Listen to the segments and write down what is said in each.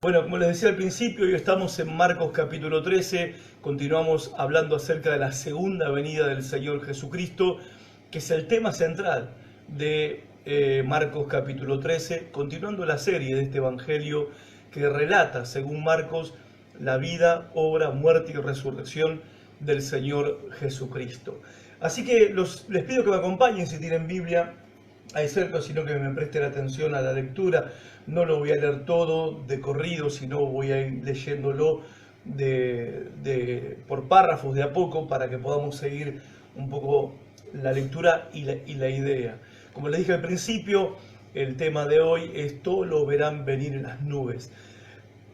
Bueno, como les decía al principio, hoy estamos en Marcos capítulo 13, continuamos hablando acerca de la segunda venida del Señor Jesucristo, que es el tema central de Marcos capítulo 13, continuando la serie de este Evangelio que relata, según Marcos, la vida, obra, muerte y resurrección del Señor Jesucristo. Así que les pido que me acompañen si tienen Biblia ahí cerca, sino que me presten atención a la lectura. No lo voy a leer todo de corrido, sino voy a ir leyéndolo por párrafos de a poco para que podamos seguir un poco la lectura y la idea. Como les dije al principio, el tema de hoy es todo lo verán venir en las nubes.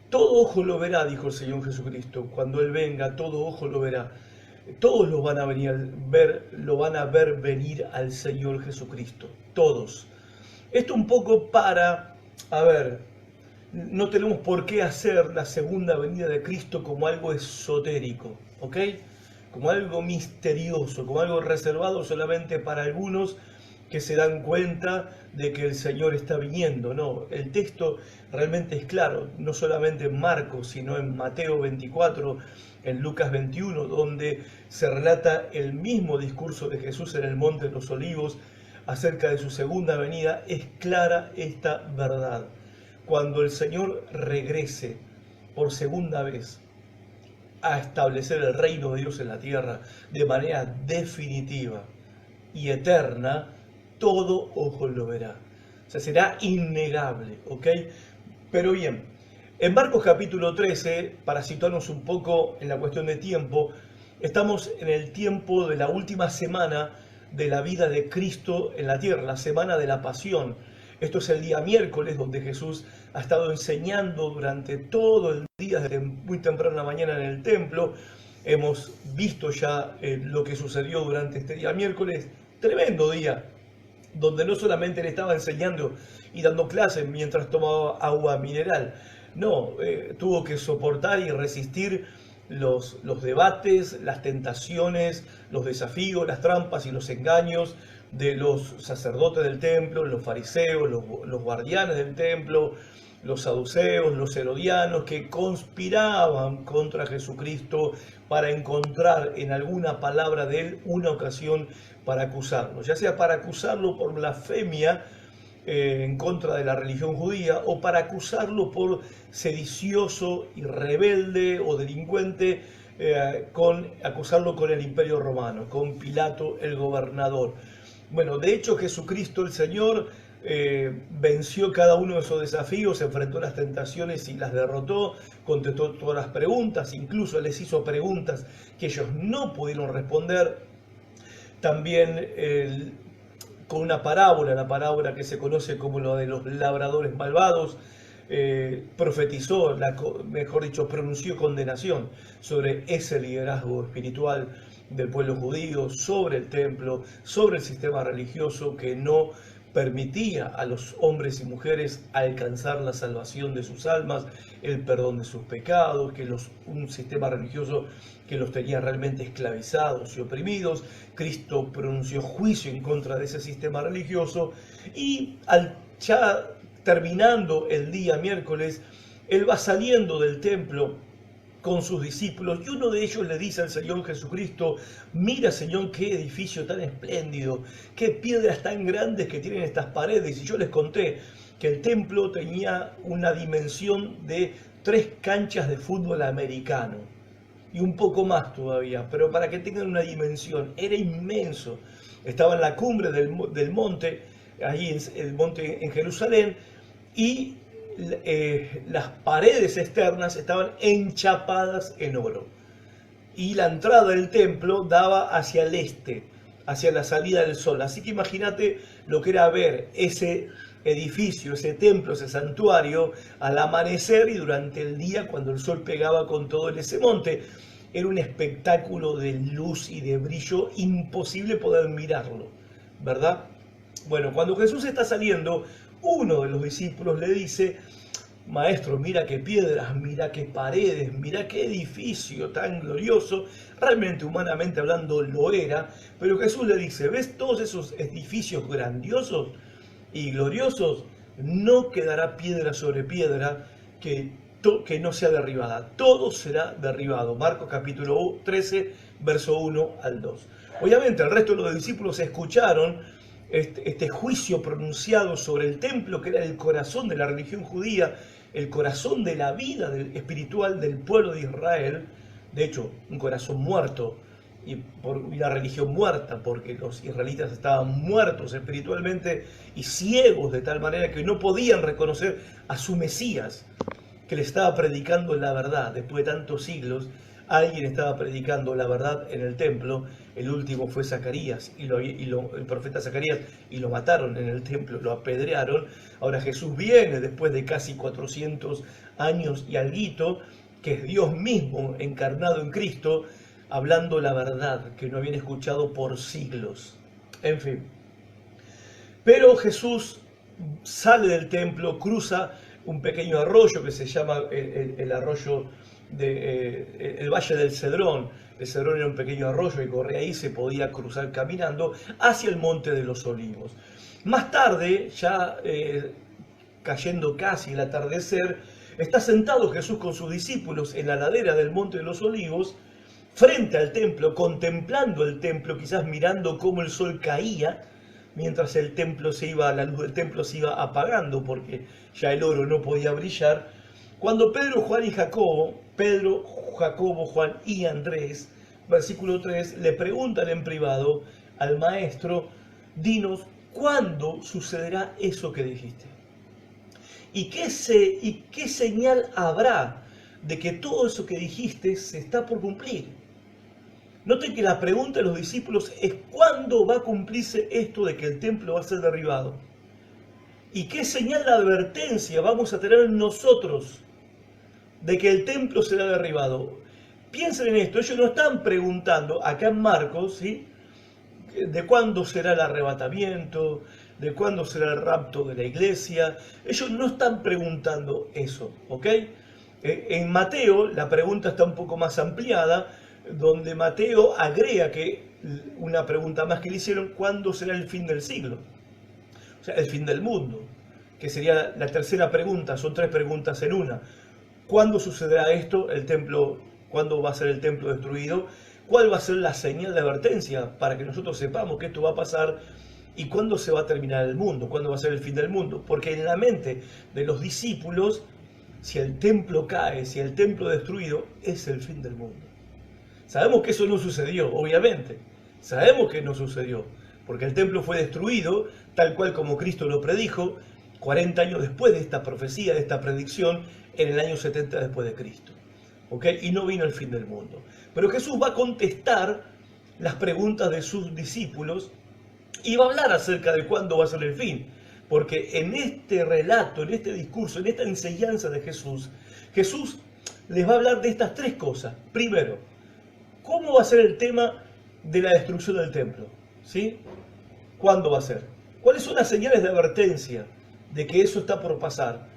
Todo ojo lo verá, dijo el Señor Jesucristo. Cuando Él venga, todo ojo lo verá. Todos lo van a ver venir al Señor Jesucristo. Todos. Esto un poco no tenemos por qué hacer la segunda venida de Cristo como algo esotérico, ¿ok? Como algo misterioso, como algo reservado solamente para algunos que se dan cuenta de que el Señor está viniendo. No, el texto realmente es claro, no solamente en Marcos, sino en Mateo 24, en Lucas 21, donde se relata el mismo discurso de Jesús en el Monte de los Olivos acerca de su segunda venida. Es clara esta verdad. Cuando el Señor regrese por segunda vez a establecer el reino de Dios en la tierra de manera definitiva y eterna, todo ojo lo verá. O sea, será innegable, ¿ok? Pero bien, en Marcos capítulo 13, para situarnos un poco en la cuestión de tiempo, estamos en el tiempo de la última semana de la vida de Cristo en la tierra, la semana de la pasión. Esto es el día miércoles, donde Jesús ha estado enseñando durante todo el día, desde muy temprano en la mañana en el templo. Hemos visto ya lo que sucedió durante este día miércoles, tremendo día, donde no solamente Él estaba enseñando y dando clases mientras tomaba agua mineral, no, tuvo que soportar y resistir los debates, las tentaciones, los desafíos, las trampas y los engaños de los sacerdotes del templo, los fariseos, los guardianes del templo, los saduceos, los herodianos, que conspiraban contra Jesucristo para encontrar en alguna palabra de Él una ocasión para acusarlo, ya sea para acusarlo por blasfemia en contra de la religión judía, o para acusarlo por sedicioso y rebelde o delincuente, acusarlo con el Imperio Romano, con Pilato el gobernador. Bueno, de hecho Jesucristo el Señor venció cada uno de esos desafíos, enfrentó las tentaciones y las derrotó, contestó todas las preguntas, incluso les hizo preguntas que ellos no pudieron responder. También con una parábola, la parábola que se conoce como lo de los labradores malvados, profetizó, mejor dicho, pronunció condenación sobre ese liderazgo espiritual del pueblo judío, sobre el templo, sobre el sistema religioso que no permitía a los hombres y mujeres alcanzar la salvación de sus almas, el perdón de sus pecados, un sistema religioso que los tenía realmente esclavizados y oprimidos. Cristo pronunció juicio en contra de ese sistema religioso, y ya terminando el día miércoles, Él va saliendo del templo con sus discípulos, y uno de ellos le dice al Señor Jesucristo: mira, Señor, qué edificio tan espléndido, qué piedras tan grandes que tienen estas paredes. Y yo les conté que el templo tenía una dimensión de 3 canchas de fútbol americano, y un poco más todavía, pero para que tengan una dimensión, era inmenso. Estaba en la cumbre del monte, allí en el monte en Jerusalén, y las paredes externas estaban enchapadas en oro, y la entrada del templo daba hacia el este, hacia la salida del sol. Así que imagínate lo que era ver ese edificio, ese templo, ese santuario al amanecer y durante el día cuando el sol pegaba con todo en ese monte. Era un espectáculo de luz y de brillo imposible poder mirarlo, ¿verdad? Bueno, cuando Jesús está saliendo, uno de los discípulos le dice: Maestro, mira qué piedras, mira qué paredes, mira qué edificio tan glorioso. Realmente, humanamente hablando, lo era, pero Jesús le dice: ¿ves todos esos edificios grandiosos y gloriosos? No quedará piedra sobre piedra que que no sea derribada. Todo será derribado. Marcos capítulo 13, verso 1 al 2. Obviamente el resto de los discípulos escucharon este juicio pronunciado sobre el templo, que era el corazón de la religión judía, el corazón de la vida espiritual del pueblo de Israel. De hecho, un corazón muerto y por una religión muerta, porque los israelitas estaban muertos espiritualmente y ciegos de tal manera que no podían reconocer a su Mesías, que le estaba predicando la verdad. Después de tantos siglos, alguien estaba predicando la verdad en el templo. El último fue Zacarías, el profeta Zacarías, y lo mataron en el templo, lo apedrearon. Ahora Jesús viene después de casi 400 años y alguito, que es Dios mismo encarnado en Cristo, hablando la verdad que no habían escuchado por siglos. En fin. Pero Jesús sale del templo, cruza un pequeño arroyo que se llama el arroyo el Valle del Cedrón. El Cedrón era un pequeño arroyo y corría ahí, se podía cruzar caminando hacia el Monte de los Olivos. Más tarde, ya cayendo casi el atardecer, está sentado Jesús con sus discípulos en la ladera del Monte de los Olivos, frente al templo, contemplando el templo, quizás mirando cómo el sol caía, mientras la luz del templo se iba apagando, porque ya el oro no podía brillar. Cuando Pedro, Jacobo, Juan y Andrés, versículo 3, le preguntan en privado al maestro: dinos, ¿cuándo sucederá eso que dijiste? ¿Y qué señal habrá de que todo eso que dijiste se está por cumplir? Noten que la pregunta de los discípulos es: ¿cuándo va a cumplirse esto de que el templo va a ser derribado? ¿Y qué señal de advertencia vamos a tener nosotros de que el templo será derribado? Piensen en esto, ellos no están preguntando, acá en Marcos, ¿sí?, de cuándo será el arrebatamiento, de cuándo será el rapto de la iglesia. Ellos no están preguntando eso, ¿ok? En Mateo la pregunta está un poco más ampliada, donde Mateo agrega que una pregunta más que le hicieron: ¿cuándo será el fin del siglo? O sea, el fin del mundo, que sería la tercera pregunta. Son tres preguntas en una. ¿Cuándo sucederá esto? El templo, ¿cuándo va a ser el templo destruido? ¿Cuál va a ser la señal de advertencia para que nosotros sepamos que esto va a pasar? ¿Y cuándo se va a terminar el mundo? ¿Cuándo va a ser el fin del mundo? Porque en la mente de los discípulos, si el templo cae, si el templo es destruido, es el fin del mundo. Sabemos que eso no sucedió, obviamente. Sabemos que no sucedió, porque el templo fue destruido, tal cual como Cristo lo predijo, 40 años después de esta profecía, de esta predicción, en el año 70 después de Cristo. ¿Ok? Y no vino el fin del mundo. Pero Jesús va a contestar las preguntas de sus discípulos y va a hablar acerca de cuándo va a ser el fin. Porque en este relato, en este discurso, en esta enseñanza de Jesús, Jesús les va a hablar de estas tres cosas. Primero, ¿cómo va a ser el tema de la destrucción del templo? ¿Sí? ¿Cuándo va a ser? ¿Cuáles son las señales de advertencia de que eso está por pasar?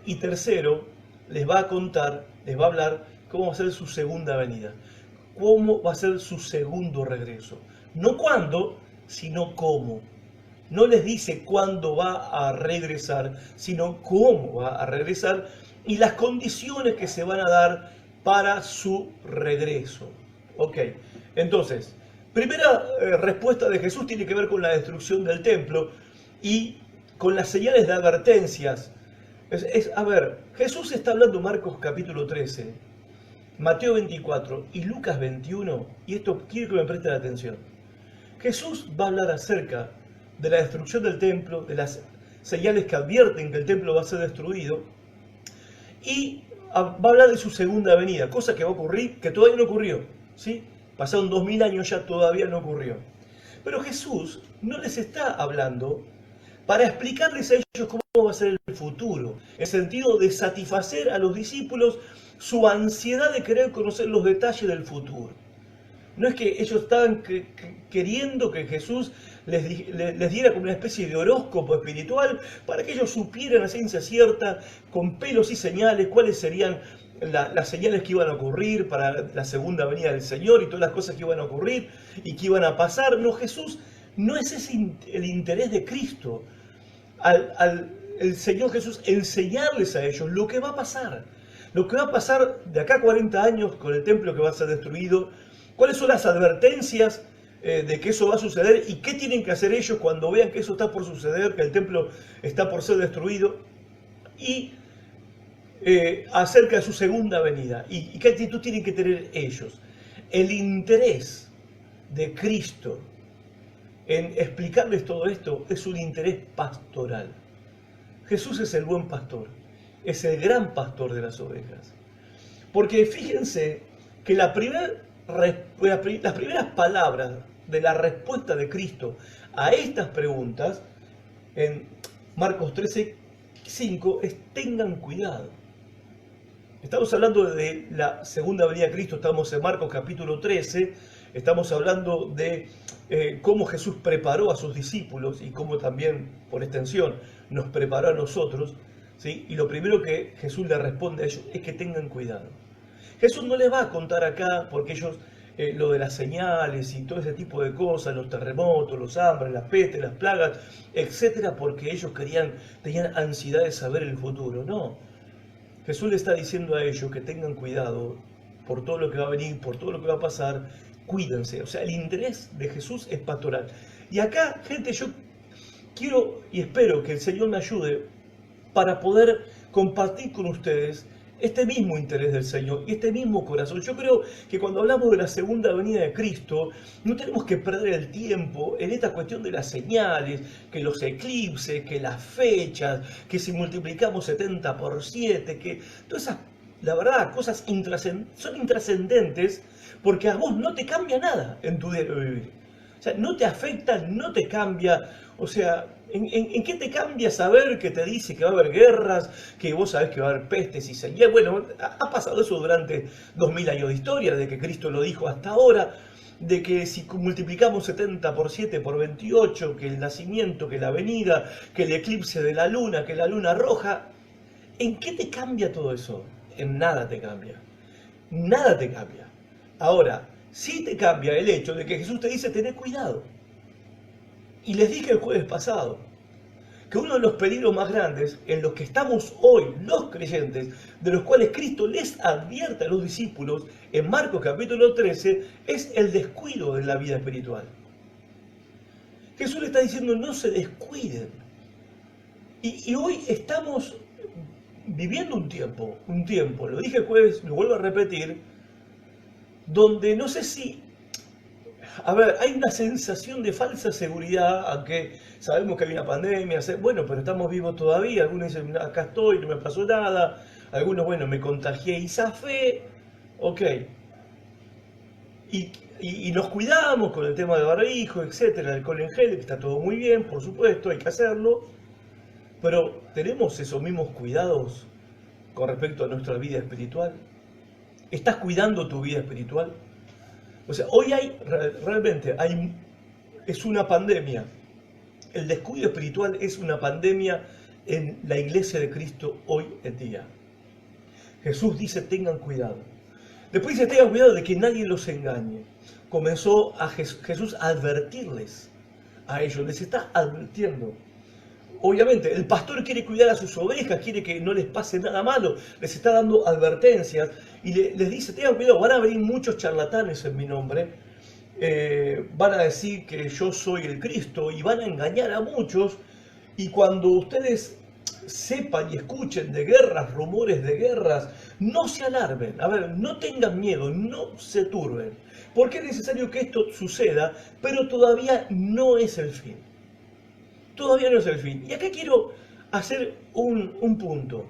Y tercero, les va a hablar cómo va a ser su segunda venida. Cómo va a ser su segundo regreso. No cuándo, sino cómo. No les dice cuándo va a regresar, sino cómo va a regresar y las condiciones que se van a dar para su regreso. Ok, entonces, primera respuesta de Jesús tiene que ver con la destrucción del templo y con las señales de advertencias. A ver, Jesús está hablando en Marcos capítulo 13, Mateo 24 y Lucas 21, y esto quiero que me presten atención. Jesús va a hablar acerca de la destrucción del templo, de las señales que advierten que el templo va a ser destruido, y va a hablar de su segunda venida, cosa que va a ocurrir, que todavía no ocurrió, ¿sí? Pasaron 2000 años ya, todavía no ocurrió. Pero Jesús no les está hablando para explicarles a ellos cómo va a ser el futuro, en el sentido de satisfacer a los discípulos su ansiedad de querer conocer los detalles del futuro. No es que ellos estaban queriendo que Jesús les diera como una especie de horóscopo espiritual para que ellos supieran a ciencia cierta, con pelos y señales, cuáles serían las señales que iban a ocurrir para la segunda venida del Señor y todas las cosas que iban a ocurrir y que iban a pasar. No, Jesús, no es ese el interés de Cristo. El Señor Jesús enseñarles a ellos lo que va a pasar. lo que va a pasar de acá a 40 años con el templo que va a ser destruido, cuáles son las advertencias de que eso va a suceder y qué tienen que hacer ellos cuando vean que eso está por suceder, que el templo está por ser destruido, y acerca de su segunda venida. ¿Y qué actitud tienen que tener ellos? El interés de Cristo en explicarles todo esto es un interés pastoral. Jesús es el buen pastor, es el gran pastor de las ovejas. Porque fíjense que las primeras palabras de la respuesta de Cristo a estas preguntas, en Marcos 13:5, es: tengan cuidado. Estamos hablando de la segunda venida de Cristo, estamos en Marcos capítulo 13, estamos hablando de cómo Jesús preparó a sus discípulos y cómo también, por extensión, nos preparó a nosotros, ¿sí? Y lo primero que Jesús le responde a ellos es que tengan cuidado. Jesús no les va a contar acá, porque ellos, lo de las señales y todo ese tipo de cosas, los terremotos, los hambres, las pestes, las plagas, etcétera, porque ellos tenían ansiedad de saber el futuro. No. Jesús le está diciendo a ellos que tengan cuidado por todo lo que va a venir, por todo lo que va a pasar, cuídense. O sea, el interés de Jesús es pastoral. Y acá, gente, yo quiero y espero que el Señor me ayude para poder compartir con ustedes este mismo interés del Señor y este mismo corazón. Yo creo que cuando hablamos de la segunda venida de Cristo, no tenemos que perder el tiempo en esta cuestión de las señales, que los eclipses, que las fechas, que si multiplicamos 70 por 7, que todas esas, la verdad, cosas son intrascendentes, porque a vos no te cambia nada en tu diario vivir. O sea, no te afecta, no te cambia. O sea, ¿en qué te cambia saber que te dice que va a haber guerras, que vos sabés que va a haber pestes y señales? Bueno, ha pasado eso durante 2000 años de historia, desde que Cristo lo dijo hasta ahora, de que si multiplicamos 70 por 7 por 28, que el nacimiento, que la venida, que el eclipse de la luna, que la luna roja, ¿en qué te cambia todo eso? En nada te cambia. Nada te cambia. Ahora, sí te cambia el hecho de que Jesús te dice: tené cuidado. Y les dije el jueves pasado que uno de los peligros más grandes en los que estamos hoy los creyentes, de los cuales Cristo les advierte a los discípulos en Marcos capítulo 13, es el descuido de la vida espiritual. Jesús le está diciendo: no se descuiden. Y hoy estamos viviendo un tiempo, lo dije el jueves, lo vuelvo a repetir, donde no sé si, a ver, hay una sensación de falsa seguridad, aunque sabemos que hay una pandemia, bueno, pero estamos vivos todavía. Algunos dicen: acá estoy, no me pasó nada. Algunos: bueno, me contagié y zafé. Ok. Y nos cuidamos con el tema de barbijo, etcétera, alcohol en gel, que está todo muy bien, por supuesto, hay que hacerlo. Pero ¿tenemos esos mismos cuidados con respecto a nuestra vida espiritual? ¿Estás cuidando tu vida espiritual? O sea, hoy es una pandemia. El descuido espiritual es una pandemia en la iglesia de Cristo hoy en día. Jesús dice: tengan cuidado. Después dice: tengan cuidado de que nadie los engañe. Comenzó Jesús a advertirles a ellos, les está advirtiendo. Obviamente, el pastor quiere cuidar a sus ovejas, quiere que no les pase nada malo, les está dando advertencias y les dice: tengan cuidado, van a venir muchos charlatanes en mi nombre, van a decir que yo soy el Cristo y van a engañar a muchos, y cuando ustedes sepan y escuchen de guerras, rumores de guerras, no se alarmen, a ver, no tengan miedo, no se turben, porque es necesario que esto suceda, pero todavía no es el fin. Todavía no es el fin. Y acá quiero hacer un punto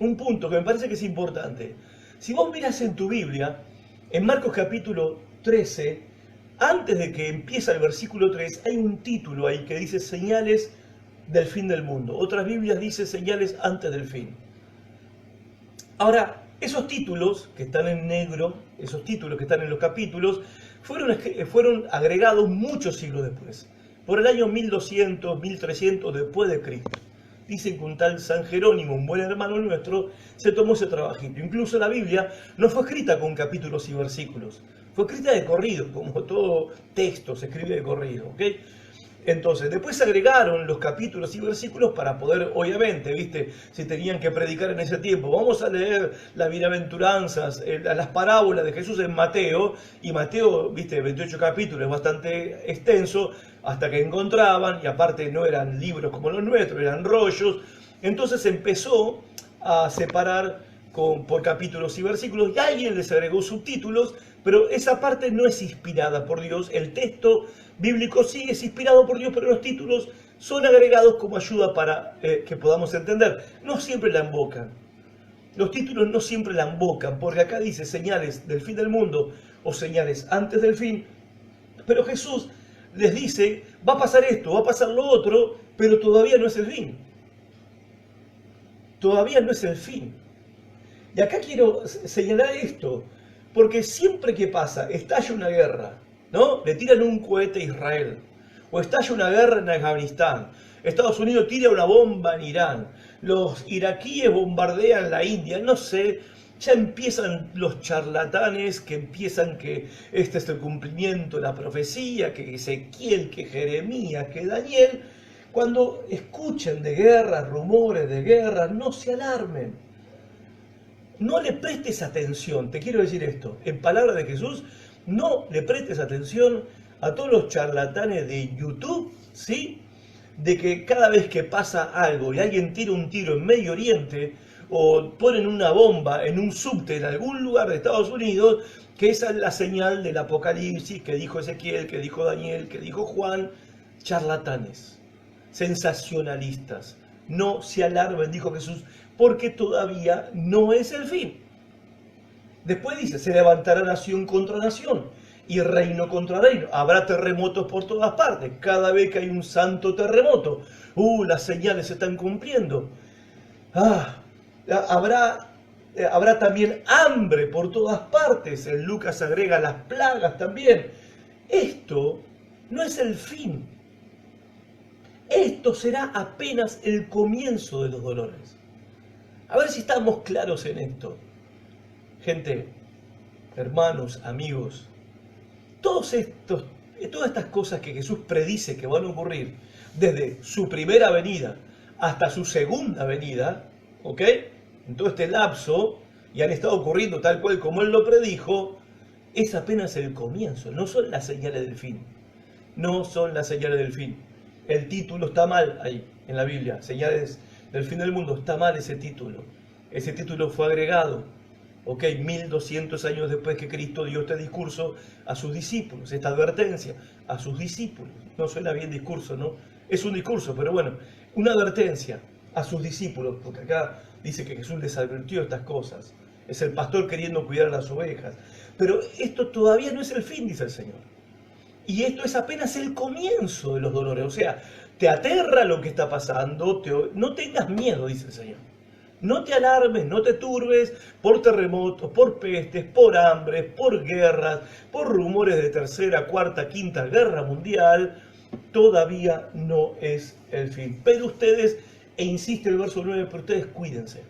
que me parece que es importante. Si vos miras en tu Biblia, en Marcos capítulo 13, antes de que empiece el versículo 3, hay un título ahí que dice: señales del fin del mundo. Otras Biblias dicen: señales antes del fin. Ahora, esos títulos que están en negro, esos títulos que están en los capítulos, fueron agregados muchos siglos después. Por el año 1200, 1300 después de Cristo. Dicen que un tal San Jerónimo, un buen hermano nuestro, se tomó ese trabajito. Incluso la Biblia no fue escrita con capítulos y versículos. Fue escrita de corrido, como todo texto se escribe de corrido. ¿Okay? Entonces, después se agregaron los capítulos y versículos para poder, obviamente, ¿viste? Si tenían que predicar en ese tiempo, vamos a leer las bienaventuranzas, las parábolas de Jesús en Mateo, y Mateo, ¿viste? 28 capítulos, es bastante extenso, hasta que encontraban, y aparte no eran libros como los nuestros, eran rollos, entonces empezó a separar por capítulos y versículos, y alguien les agregó subtítulos, pero esa parte no es inspirada por Dios. El texto bíblico sí es inspirado por Dios, pero los títulos son agregados como ayuda para que podamos entender. No siempre la invocan. Los títulos no siempre la invocan, porque acá dice señales del fin del mundo o señales antes del fin, pero Jesús les dice, va a pasar esto, va a pasar lo otro, pero todavía no es el fin. Todavía no es el fin. Y acá quiero señalar esto, porque siempre que pasa, estalla una guerra, ¿no? Le tiran un cohete a Israel, o estalla una guerra en Afganistán, Estados Unidos tira una bomba en Irán, los iraquíes bombardean la India, no sé, ya empiezan los charlatanes que empiezan que este es el cumplimiento de la profecía, que Ezequiel, que Jeremías, que Daniel. Cuando escuchen de guerras, rumores de guerras, no se alarmen. No le prestes atención, te quiero decir esto, en palabras de Jesús, no le prestes atención a todos los charlatanes de YouTube, ¿sí? De que cada vez que pasa algo y alguien tira un tiro en Medio Oriente o ponen una bomba en un subte en algún lugar de Estados Unidos, que esa es la señal del Apocalipsis, que dijo Ezequiel, que dijo Daniel, que dijo Juan, charlatanes, sensacionalistas. No se alarmen, dijo Jesús, porque todavía no es el fin. Después dice, se levantará nación contra nación y reino contra reino. Habrá terremotos por todas partes. Cada vez que hay un santo terremoto, las señales se están cumpliendo. Habrá también hambre por todas partes. En Lucas agrega las plagas también. Esto no es el fin. Esto será apenas el comienzo de los dolores. A ver si estamos claros en esto. Gente, hermanos, amigos, todas estas cosas que Jesús predice que van a ocurrir desde su primera venida hasta su segunda venida, ¿ok? En todo este lapso, y han estado ocurriendo tal cual como Él lo predijo, es apenas el comienzo, no son las señales del fin. No son las señales del fin. El título está mal ahí, en la Biblia, señales del fin del mundo, está mal ese título. Ese título fue agregado, 1200 años después que Cristo dio este discurso a sus discípulos, esta advertencia a sus discípulos. No suena bien discurso, ¿no? Es un discurso, pero bueno, una advertencia a sus discípulos, porque acá dice que Jesús les advirtió estas cosas. Es el pastor queriendo cuidar a las ovejas. Pero esto todavía no es el fin, dice el Señor. Y esto es apenas el comienzo de los dolores. O sea, te aterra lo que está pasando, no tengas miedo, dice el Señor. No te alarmes, no te turbes por terremotos, por pestes, por hambres, por guerras, por rumores de tercera, cuarta, quinta guerra mundial. Todavía no es el fin. Pero ustedes, e insiste el verso 9, pero ustedes cuídense.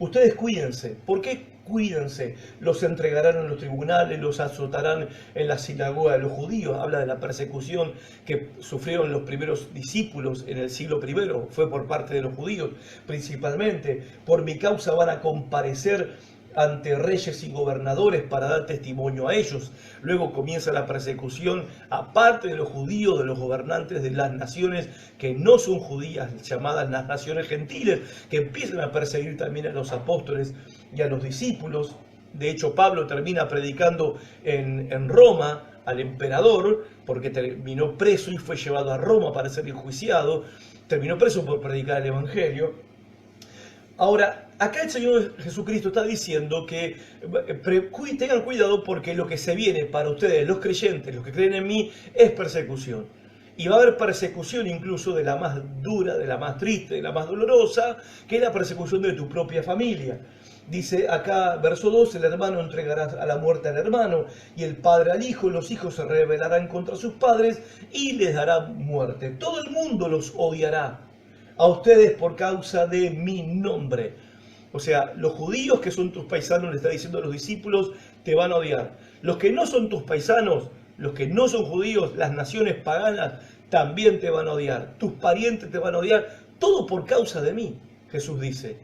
Ustedes cuídense. ¿Por qué cuídense? Los entregarán en los tribunales, los azotarán en la sinagoga de los judíos. Habla de la persecución que sufrieron los primeros discípulos en el siglo I. Fue por parte de los judíos principalmente. Por mi causa van a comparecer ante reyes y gobernadores para dar testimonio a ellos. Luego comienza la persecución, aparte de los judíos, de los gobernantes de las naciones que no son judías, llamadas las naciones gentiles, que empiezan a perseguir también a los apóstoles y a los discípulos. De hecho, Pablo termina predicando en Roma al emperador, porque terminó preso y fue llevado a Roma para ser enjuiciado. Terminó preso por predicar el Evangelio. Ahora, acá el Señor Jesucristo está diciendo que tengan cuidado porque lo que se viene para ustedes, los creyentes, los que creen en mí, es persecución. Y va a haber persecución incluso de la más dura, de la más triste, de la más dolorosa, que es la persecución de tu propia familia. Dice acá, verso 2, el hermano entregará a la muerte al hermano y el padre al hijo, los hijos se rebelarán contra sus padres y les darán muerte. Todo el mundo los odiará a ustedes por causa de mi nombre. O sea, los judíos que son tus paisanos, le está diciendo a los discípulos, te van a odiar. Los que no son tus paisanos, los que no son judíos, las naciones paganas, también te van a odiar, tus parientes te van a odiar, todo por causa de mí, Jesús dice.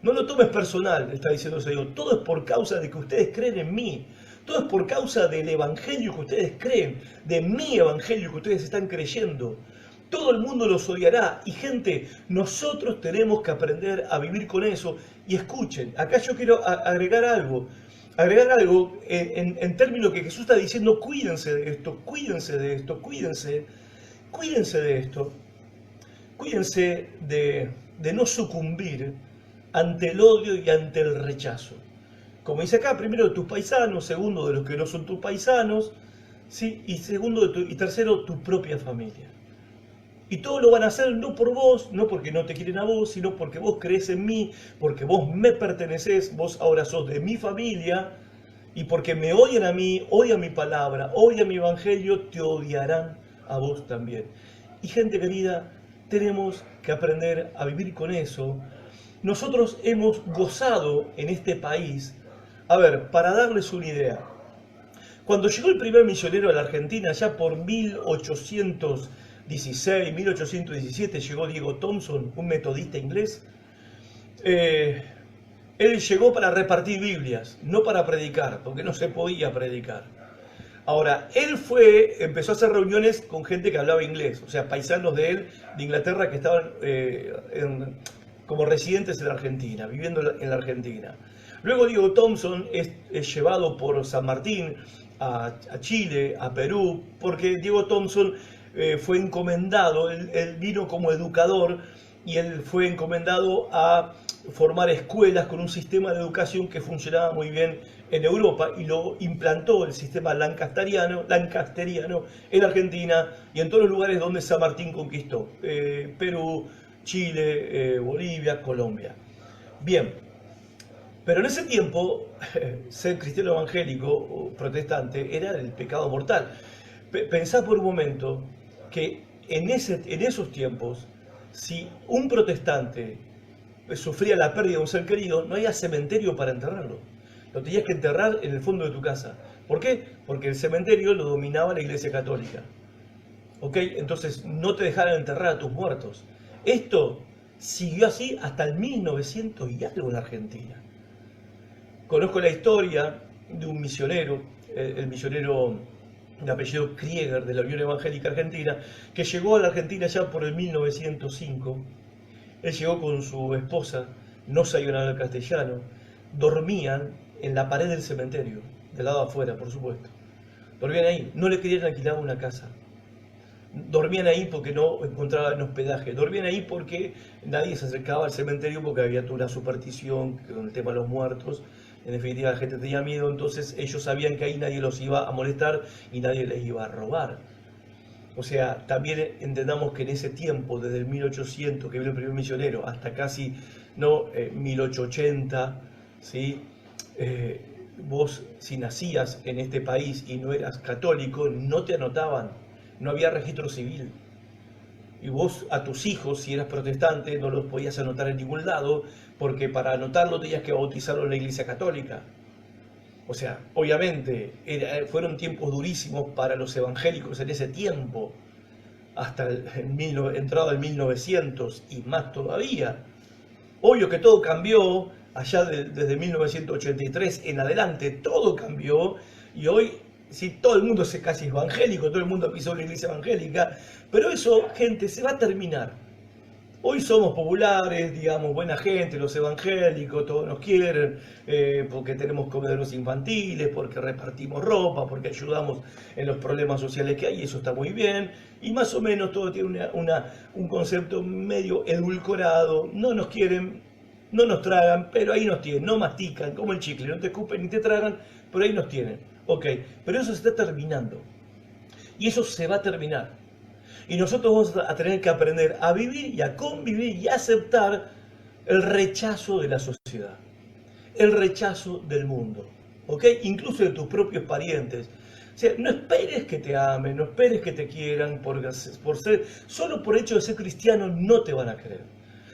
No lo tomes personal, está diciendo ese Dios, todo es por causa de que ustedes creen en mí, todo es por causa del evangelio que ustedes creen, de mi evangelio que ustedes están creyendo. Todo el mundo los odiará. Y gente, nosotros tenemos que aprender a vivir con eso. Y escuchen, acá yo quiero agregar algo en términos que Jesús está diciendo, cuídense de esto, cuídense de esto, cuídense de esto, cuídense de no sucumbir ante el odio y ante el rechazo. Como dice acá, primero de tus paisanos, segundo de los que no son tus paisanos, ¿sí? Y tercero, tu propia familia. Y todo lo van a hacer no por vos, no porque no te quieren a vos, sino porque vos crees en mí, porque vos me pertenecés, vos ahora sos de mi familia, y porque me odian a mí, odian mi palabra, odian mi evangelio, te odiarán a vos también. Y gente querida, tenemos que aprender a vivir con eso. Nosotros hemos gozado en este país. A ver, para darles una idea, cuando llegó el primer misionero a la Argentina, ya por 1816, 1817, llegó Diego Thompson, un metodista inglés. Él llegó para repartir Biblias, no para predicar, porque no se podía predicar. Ahora, él empezó a hacer reuniones con gente que hablaba inglés, o sea, paisanos de él, de Inglaterra, que estaban como residentes en la Argentina, viviendo en la Argentina. Luego Diego Thompson es llevado por San Martín a Chile, a Perú, porque Diego Thompson fue encomendado, él vino como educador y él fue encomendado a formar escuelas con un sistema de educación que funcionaba muy bien en Europa y lo implantó el sistema lancasteriano en Argentina y en todos los lugares donde San Martín conquistó, Perú, Chile, Bolivia, Colombia. Bien. Pero en ese tiempo, ser cristiano evangélico o protestante era el pecado mortal. Pensá por un momento que en esos tiempos, si un protestante sufría la pérdida de un ser querido, no había cementerio para enterrarlo. Lo tenías que enterrar en el fondo de tu casa. ¿Por qué? Porque el cementerio lo dominaba la Iglesia Católica. ¿Ok? Entonces no te dejaran enterrar a tus muertos. Esto siguió así hasta el 1900 y algo en Argentina. Conozco la historia de un misionero, el misionero de apellido Krieger de la Unión Evangélica Argentina, que llegó a la Argentina ya por el 1905. Él llegó con su esposa, no sabían hablar castellano, dormían en la pared del cementerio, del lado afuera, por supuesto. Dormían ahí, no le querían alquilar una casa. Dormían ahí porque no encontraban hospedaje, dormían ahí porque nadie se acercaba al cementerio porque había toda una superstición con el tema de los muertos. En definitiva, la gente tenía miedo, entonces ellos sabían que ahí nadie los iba a molestar y nadie les iba a robar. O sea, también entendamos que en ese tiempo, desde el 1800 que vino el primer misionero hasta casi 1880, ¿sí? Vos si nacías en este país y no eras católico, no te anotaban, no había registro civil. Y vos a tus hijos, si eras protestante, no los podías anotar en ningún lado, porque para anotarlo tenías que bautizarlo en la Iglesia Católica. O sea, obviamente, fueron tiempos durísimos para los evangélicos en ese tiempo, hasta entrado el 1900 y más todavía. Obvio que todo cambió, allá desde 1983 en adelante, todo cambió, y hoy sí, todo el mundo es casi evangélico, todo el mundo pisó la iglesia evangélica, pero eso, gente, se va a terminar. Hoy somos populares, digamos, buena gente, los evangélicos, todos nos quieren, porque tenemos comedores infantiles, porque repartimos ropa, porque ayudamos en los problemas sociales que hay, y eso está muy bien, y más o menos todo tiene un concepto medio edulcorado, no nos quieren, no nos tragan, pero ahí nos tienen, no mastican, como el chicle, no te escupen ni te tragan, pero ahí nos tienen. Ok, pero eso se está terminando, y eso se va a terminar. Y nosotros vamos a tener que aprender a vivir y a convivir y a aceptar el rechazo de la sociedad, el rechazo del mundo, ¿ok? Incluso de tus propios parientes. O sea, no esperes que te amen, no esperes que te quieran, solo por el hecho de ser cristiano no te van a querer.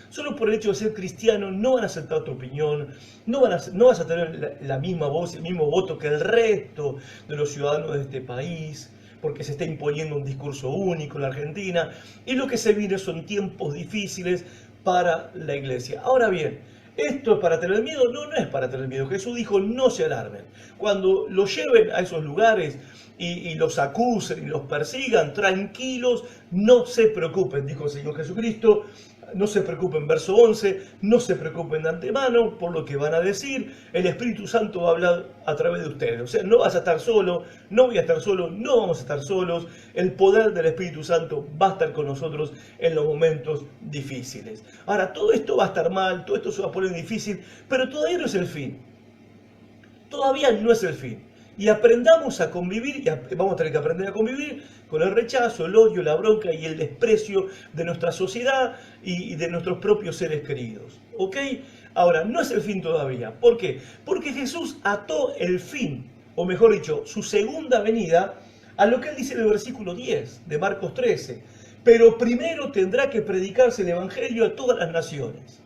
Solo por el hecho de ser cristiano no van a aceptar tu opinión, no vas a tener la misma voz, el mismo voto que el resto de los ciudadanos de este país. porque se está imponiendo un discurso único en la Argentina, y lo que se viene son tiempos difíciles para la iglesia. Ahora bien, ¿esto es para tener miedo? No, no es para tener miedo. Jesús dijo, no se alarmen. Cuando los lleven a esos lugares y los acusen y los persigan, tranquilos, no se preocupen, dijo el Señor Jesucristo. No se preocupen, verso 11, no se preocupen de antemano por lo que van a decir, el Espíritu Santo va a hablar a través de ustedes. O sea, no vas a estar solo, no voy a estar solo, no vamos a estar solos. El poder del Espíritu Santo va a estar con nosotros en los momentos difíciles. Ahora, todo esto va a estar mal, todo esto se va a poner difícil, pero todavía no es el fin. Todavía no es el fin. Y aprendamos a convivir, y vamos a tener que aprender a convivir con el rechazo, el odio, la bronca y el desprecio de nuestra sociedad y de nuestros propios seres queridos. ¿Ok? Ahora, no es el fin todavía. ¿Por qué? Porque Jesús ató el fin, o mejor dicho, su segunda venida, a lo que él dice en el versículo 10 de Marcos 13. Pero primero tendrá que predicarse el Evangelio a todas las naciones.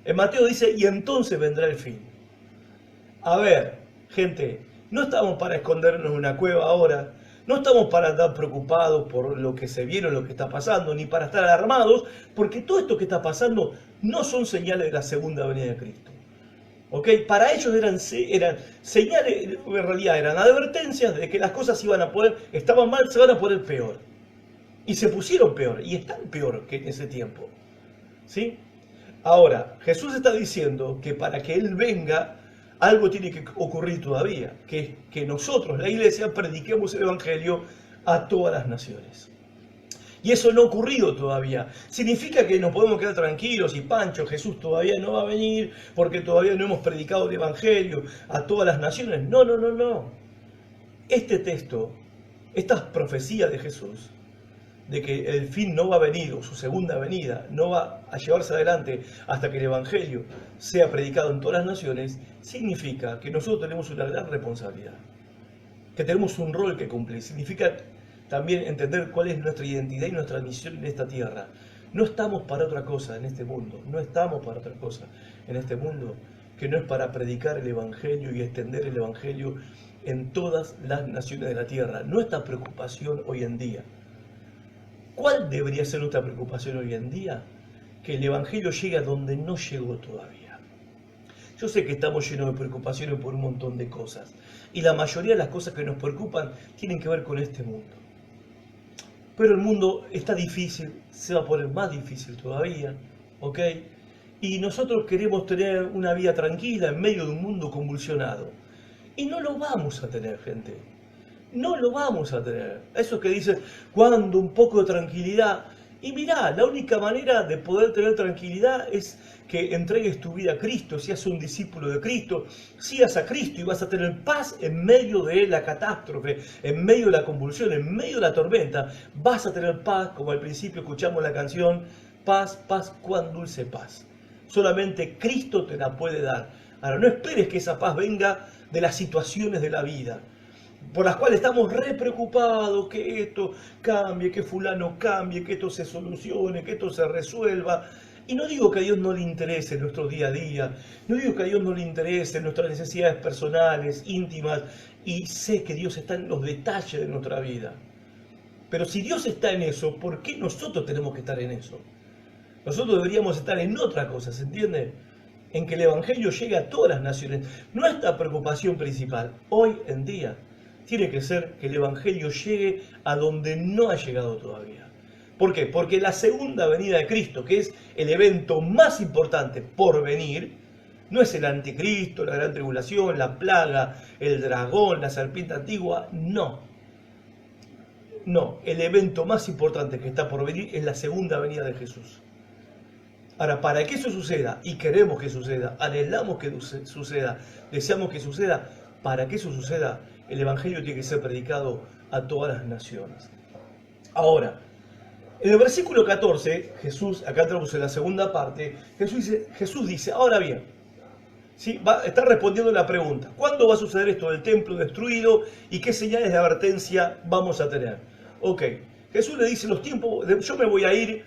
En Mateo dice, y entonces vendrá el fin. A ver, gente, no estamos para escondernos en una cueva ahora, no estamos para andar preocupados por lo que se viene o lo que está pasando, ni para estar alarmados, porque todo esto que está pasando no son señales de la segunda venida de Cristo. ¿Ok? Para ellos eran señales, en realidad eran advertencias de que las cosas estaban mal, se van a poner peor. Y se pusieron peor, y están peor que en ese tiempo. ¿Sí? Ahora, Jesús está diciendo que para que Él venga, algo tiene que ocurrir todavía, que nosotros, la iglesia, prediquemos el Evangelio a todas las naciones. Y eso no ha ocurrido todavía. ¿Significa que nos podemos quedar tranquilos y Pancho, Jesús todavía no va a venir porque todavía no hemos predicado el Evangelio a todas las naciones? No, no, no, no. Este texto, estas profecías de Jesús, de que el fin no va a venir, o su segunda venida, no va a llevarse adelante hasta que el Evangelio sea predicado en todas las naciones, significa que nosotros tenemos una gran responsabilidad, que tenemos un rol que cumplir. Significa también entender cuál es nuestra identidad y nuestra misión en esta tierra. No estamos para otra cosa en este mundo, no estamos para otra cosa en este mundo que no es para predicar el Evangelio y extender el Evangelio en todas las naciones de la tierra. Nuestra preocupación hoy en día, ¿cuál debería ser nuestra preocupación hoy en día? Que el Evangelio llegue a donde no llegó todavía. Yo sé que estamos llenos de preocupaciones por un montón de cosas, y la mayoría de las cosas que nos preocupan tienen que ver con este mundo. Pero el mundo está difícil, se va a poner más difícil todavía, ¿ok? Y nosotros queremos tener una vida tranquila en medio de un mundo convulsionado. Y no lo vamos a tener, gente. No lo vamos a tener. Eso que dicen, cuando un poco de tranquilidad. Y mirá, la única manera de poder tener tranquilidad es que entregues tu vida a Cristo, seas un discípulo de Cristo, sigas a Cristo y vas a tener paz en medio de la catástrofe, en medio de la convulsión, en medio de la tormenta. Vas a tener paz, como al principio escuchamos la canción, paz, paz, cuán dulce paz. Solamente Cristo te la puede dar. Ahora, no esperes que esa paz venga de las situaciones de la vida, por las cuales estamos re preocupados, que esto cambie, que fulano cambie, que esto se solucione, que esto se resuelva. Y no digo que a Dios no le interese nuestro día a día, no digo que a Dios no le interese nuestras necesidades personales, íntimas, y sé que Dios está en los detalles de nuestra vida. Pero si Dios está en eso, ¿por qué nosotros tenemos que estar en eso? Nosotros deberíamos estar en otra cosa, ¿se entiende? En que el Evangelio llegue a todas las naciones. Nuestra preocupación principal hoy en día tiene que ser que el Evangelio llegue a donde no ha llegado todavía. ¿Por qué? Porque la segunda venida de Cristo, que es el evento más importante por venir, no es el anticristo, la gran tribulación, la plaga, el dragón, la serpiente antigua, no. No, el evento más importante que está por venir es la segunda venida de Jesús. Ahora, para que eso suceda, y queremos que suceda, anhelamos que suceda, deseamos que suceda, para que eso suceda, el Evangelio tiene que ser predicado a todas las naciones. Ahora, en el versículo 14, Jesús, acá entramos en la segunda parte, Jesús dice, ahora bien, ¿sí? Está respondiendo la pregunta, ¿cuándo va a suceder esto del templo destruido y qué señales de advertencia vamos a tener? Ok, Jesús le dice, yo me voy a ir,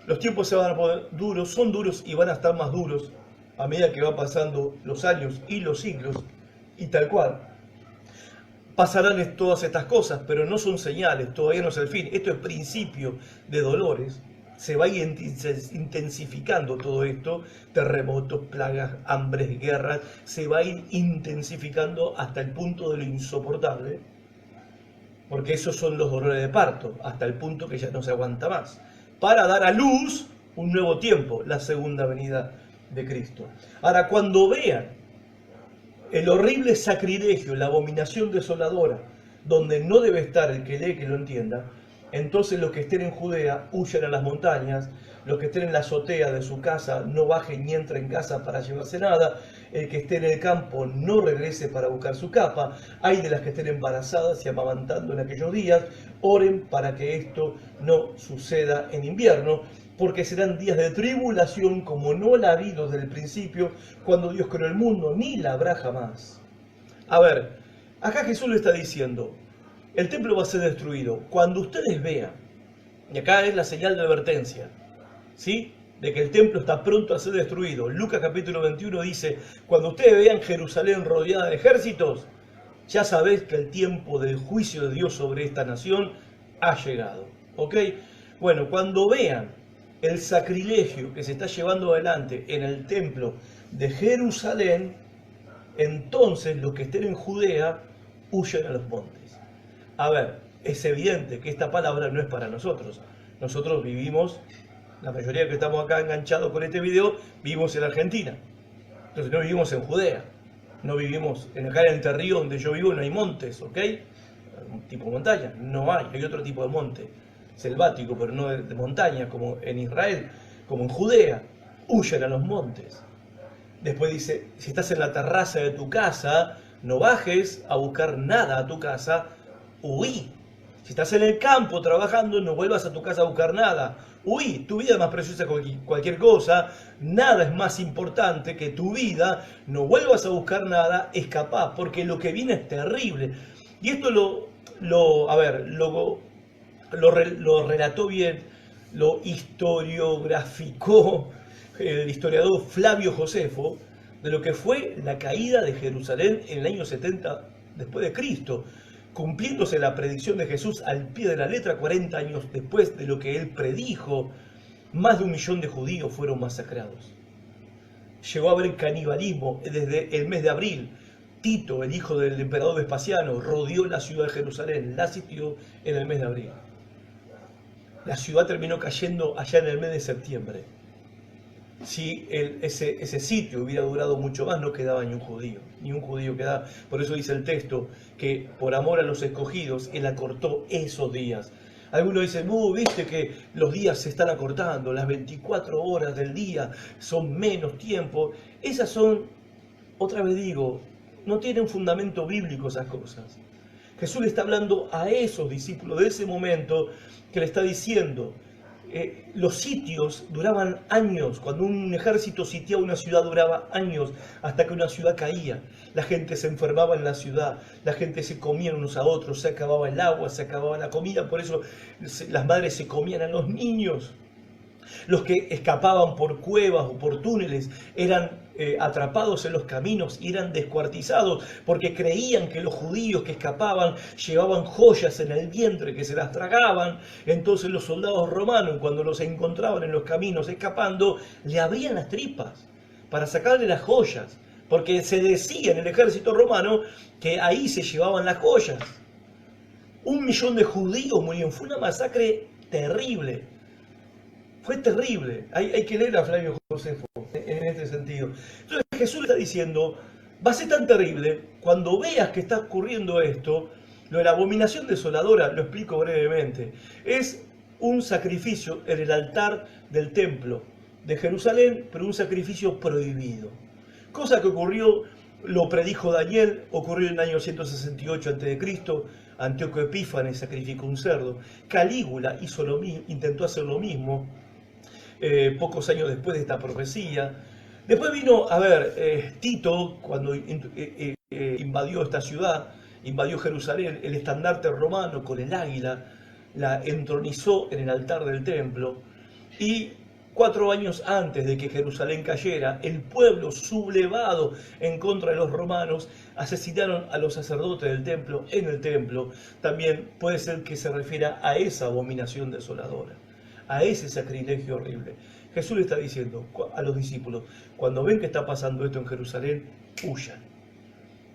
los tiempos se van a poner duros, son duros y van a estar más duros a medida que van pasando los años y los siglos, y tal cual. pasarán todas estas cosas, pero no son señales, todavía no es el fin. Esto es principio de dolores. Se va a ir intensificando todo esto, terremotos, plagas, hambres, guerras, se va a ir intensificando hasta el punto de lo insoportable, porque esos son los dolores de parto, hasta el punto que ya no se aguanta más, para dar a luz un nuevo tiempo, la segunda venida de Cristo. Ahora, cuando vean el horrible sacrilegio, la abominación desoladora, donde no debe estar el que lee que lo entienda, entonces los que estén en Judea huyan a las montañas, los que estén en la azotea de su casa no bajen ni entren en casa para llevarse nada, el que esté en el campo no regrese para buscar su capa, hay de las que estén embarazadas y amamantando en aquellos días, oren para que esto no suceda en invierno, porque serán días de tribulación como no la ha habido desde el principio, cuando Dios creó el mundo, ni la habrá jamás. A ver, acá Jesús le está diciendo, el templo va a ser destruido. Cuando ustedes vean, y acá es la señal de advertencia, ¿sí?, de que el templo está pronto a ser destruido. Lucas capítulo 21 dice, cuando ustedes vean Jerusalén rodeada de ejércitos, ya sabés que el tiempo del juicio de Dios sobre esta nación ha llegado. ¿Ok? Bueno, cuando vean el sacrilegio que se está llevando adelante en el templo de Jerusalén, entonces los que estén en Judea huyan a los montes. A ver, es evidente que esta palabra no es para nosotros. Nosotros vivimos, la mayoría que estamos acá enganchados con este video, vivimos en Argentina. Entonces no vivimos en Judea. No vivimos, acá en Entre Ríos, donde yo vivo, no hay montes, ¿ok? Un tipo de montaña, no hay otro tipo de monte. Selvático, pero no de montaña, como en Israel, como en Judea. Huyan a los montes. Después dice, si estás en la terraza de tu casa, no bajes a buscar nada a tu casa, huí. Si estás en el campo trabajando, no vuelvas a tu casa a buscar nada. Huí, tu vida es más preciosa que cualquier cosa, nada es más importante que tu vida, no vuelvas a buscar nada, escapá, porque lo que viene es terrible. Y esto lo relató bien, lo historiograficó el historiador Flavio Josefo, de lo que fue la caída de Jerusalén en el año 70 después de Cristo, cumpliéndose la predicción de Jesús al pie de la letra 40 años después de lo que él predijo. Más de 1 millón de judíos fueron masacrados. Llegó a haber canibalismo desde el mes de abril. Tito, el hijo del emperador Vespasiano, rodeó la ciudad de Jerusalén, la sitió en el mes de abril. La ciudad terminó cayendo allá en el mes de septiembre. Si ese sitio hubiera durado mucho más, no quedaba ni un judío quedaba. Por eso dice el texto que por amor a los escogidos, él acortó esos días. Algunos dicen, viste que los días se están acortando, las 24 horas del día son menos tiempo. Esas son, otra vez digo, no tienen fundamento bíblico esas cosas. Jesús le está hablando a esos discípulos de ese momento, que le está diciendo, los sitios duraban años. Cuando un ejército sitiaba una ciudad duraba años hasta que una ciudad caía. La gente se enfermaba en la ciudad, la gente se comía unos a otros, se acababa el agua, se acababa la comida, por eso las madres se comían a los niños. Los que escapaban por cuevas o por túneles eran atrapados en los caminos y eran descuartizados porque creían que los judíos que escapaban llevaban joyas en el vientre que se las tragaban. Entonces los soldados romanos, cuando los encontraban en los caminos escapando, le abrían las tripas para sacarle las joyas, porque se decía en el ejército romano que ahí se llevaban las joyas. 1 millón de judíos murieron. Fue una masacre terrible. Fue terrible. Hay que leer a Flavio Josefo en este sentido. Entonces Jesús le está diciendo, va a ser tan terrible, cuando veas que está ocurriendo esto, lo de la abominación desoladora, lo explico brevemente, es un sacrificio en el altar del templo de Jerusalén, pero un sacrificio prohibido. Cosa que ocurrió, lo predijo Daniel, ocurrió en el año 168 a.C., Antíoco Epífanes sacrificó un cerdo, Calígula intentó hacer lo mismo, pocos años después de esta profecía. Después vino, Tito, cuando invadió esta ciudad, invadió Jerusalén, el estandarte romano con el águila, la entronizó en el altar del templo, y 4 años antes de que Jerusalén cayera, el pueblo sublevado en contra de los romanos asesinaron a los sacerdotes del templo en el templo. También puede ser que se refiera a esa abominación desoladora, a ese sacrilegio horrible. Jesús le está diciendo a los discípulos, cuando ven que está pasando esto en Jerusalén, huyan.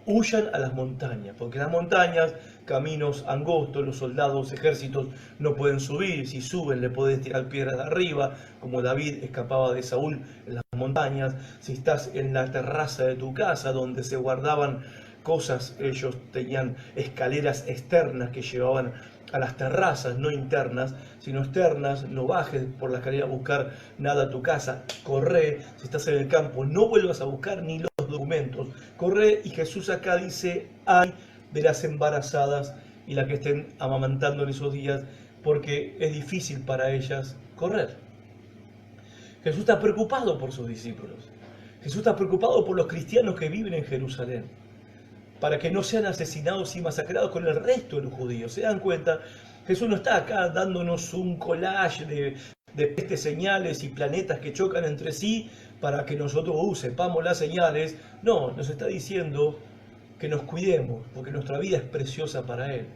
Huyan a las montañas, porque las montañas, caminos angostos, los soldados, ejércitos no pueden subir, si suben le podés tirar piedras de arriba, como David escapaba de Saúl en las montañas. Si estás en la terraza de tu casa donde se guardaban cosas, ellos tenían escaleras externas que llevaban a las terrazas, no internas, sino externas. No bajes por la escalera a buscar nada a tu casa, corre. Si estás en el campo, no vuelvas a buscar ni los documentos, corre. Y Jesús acá dice, ay de las embarazadas y las que estén amamantando en esos días, porque es difícil para ellas correr. Jesús está preocupado por sus discípulos. Jesús está preocupado por los cristianos que viven en Jerusalén, para que no sean asesinados y masacrados con el resto de los judíos. ¿Se dan cuenta? Jesús no está acá dándonos un collage de señales y planetas que chocan entre sí para que nosotros sepamos las señales. No, nos está diciendo que nos cuidemos, porque nuestra vida es preciosa para Él.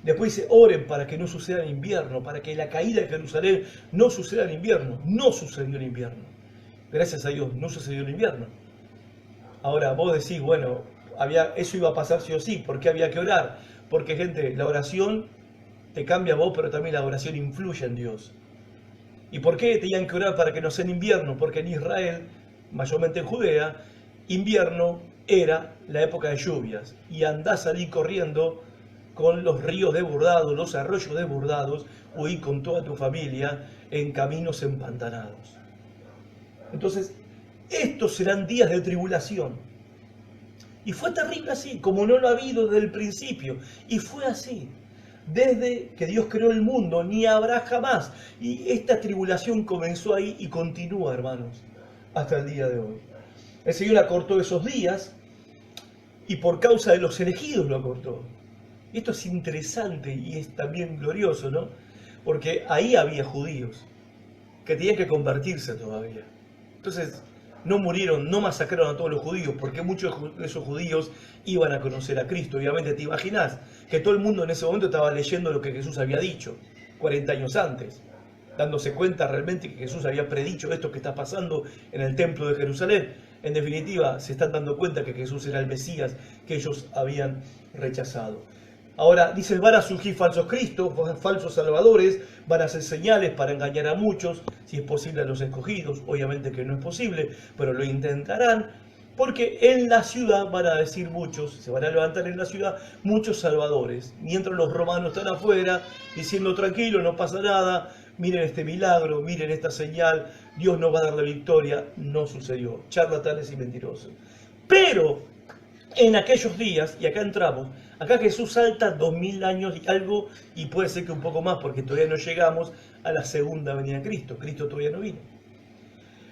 Después dice, oren para que no suceda en invierno, para que la caída de Jerusalén no suceda en invierno. No sucedió en invierno. Gracias a Dios, no sucedió en invierno. Ahora vos decís, bueno, eso iba a pasar sí o sí. ¿Por qué había que orar? Porque, gente, la oración te cambia a vos, pero también la oración influye en Dios. ¿Y por qué tenían que orar para que no sea en invierno? Porque en Israel, mayormente en Judea, invierno era la época de lluvias. Y andás a salir corriendo con los ríos desbordados, los arroyos desbordados, huí con toda tu familia en caminos empantanados. Entonces, estos serán días de tribulación. Y fue terrible así, como no lo ha habido desde el principio. Y fue así. Desde que Dios creó el mundo, ni habrá jamás. Y esta tribulación comenzó ahí y continúa, hermanos, hasta el día de hoy. El Señor acortó esos días y por causa de los elegidos lo acortó. Y esto es interesante y es también glorioso, ¿no? Porque ahí había judíos que tenían que convertirse todavía. Entonces, no murieron, no masacraron a todos los judíos, porque muchos de esos judíos iban a conocer a Cristo. Obviamente te imaginás que todo el mundo en ese momento estaba leyendo lo que Jesús había dicho 40 años antes, dándose cuenta realmente que Jesús había predicho esto que está pasando en el templo de Jerusalén. En definitiva, se están dando cuenta que Jesús era el Mesías que ellos habían rechazado. Ahora, dice, van a surgir falsos cristos, falsos salvadores, van a hacer señales para engañar a muchos, si es posible a los escogidos. Obviamente que no es posible, pero lo intentarán, porque en la ciudad van a decir muchos, se van a levantar en la ciudad muchos salvadores, mientras los romanos están afuera diciendo, tranquilo, no pasa nada, miren este milagro, miren esta señal, Dios nos va a dar la victoria. No sucedió, charlatanes y mentirosos. Pero en aquellos días, y acá entramos, acá Jesús salta 2000 años y algo, y puede ser que un poco más, porque todavía no llegamos a la segunda venida de Cristo. Cristo todavía no vino.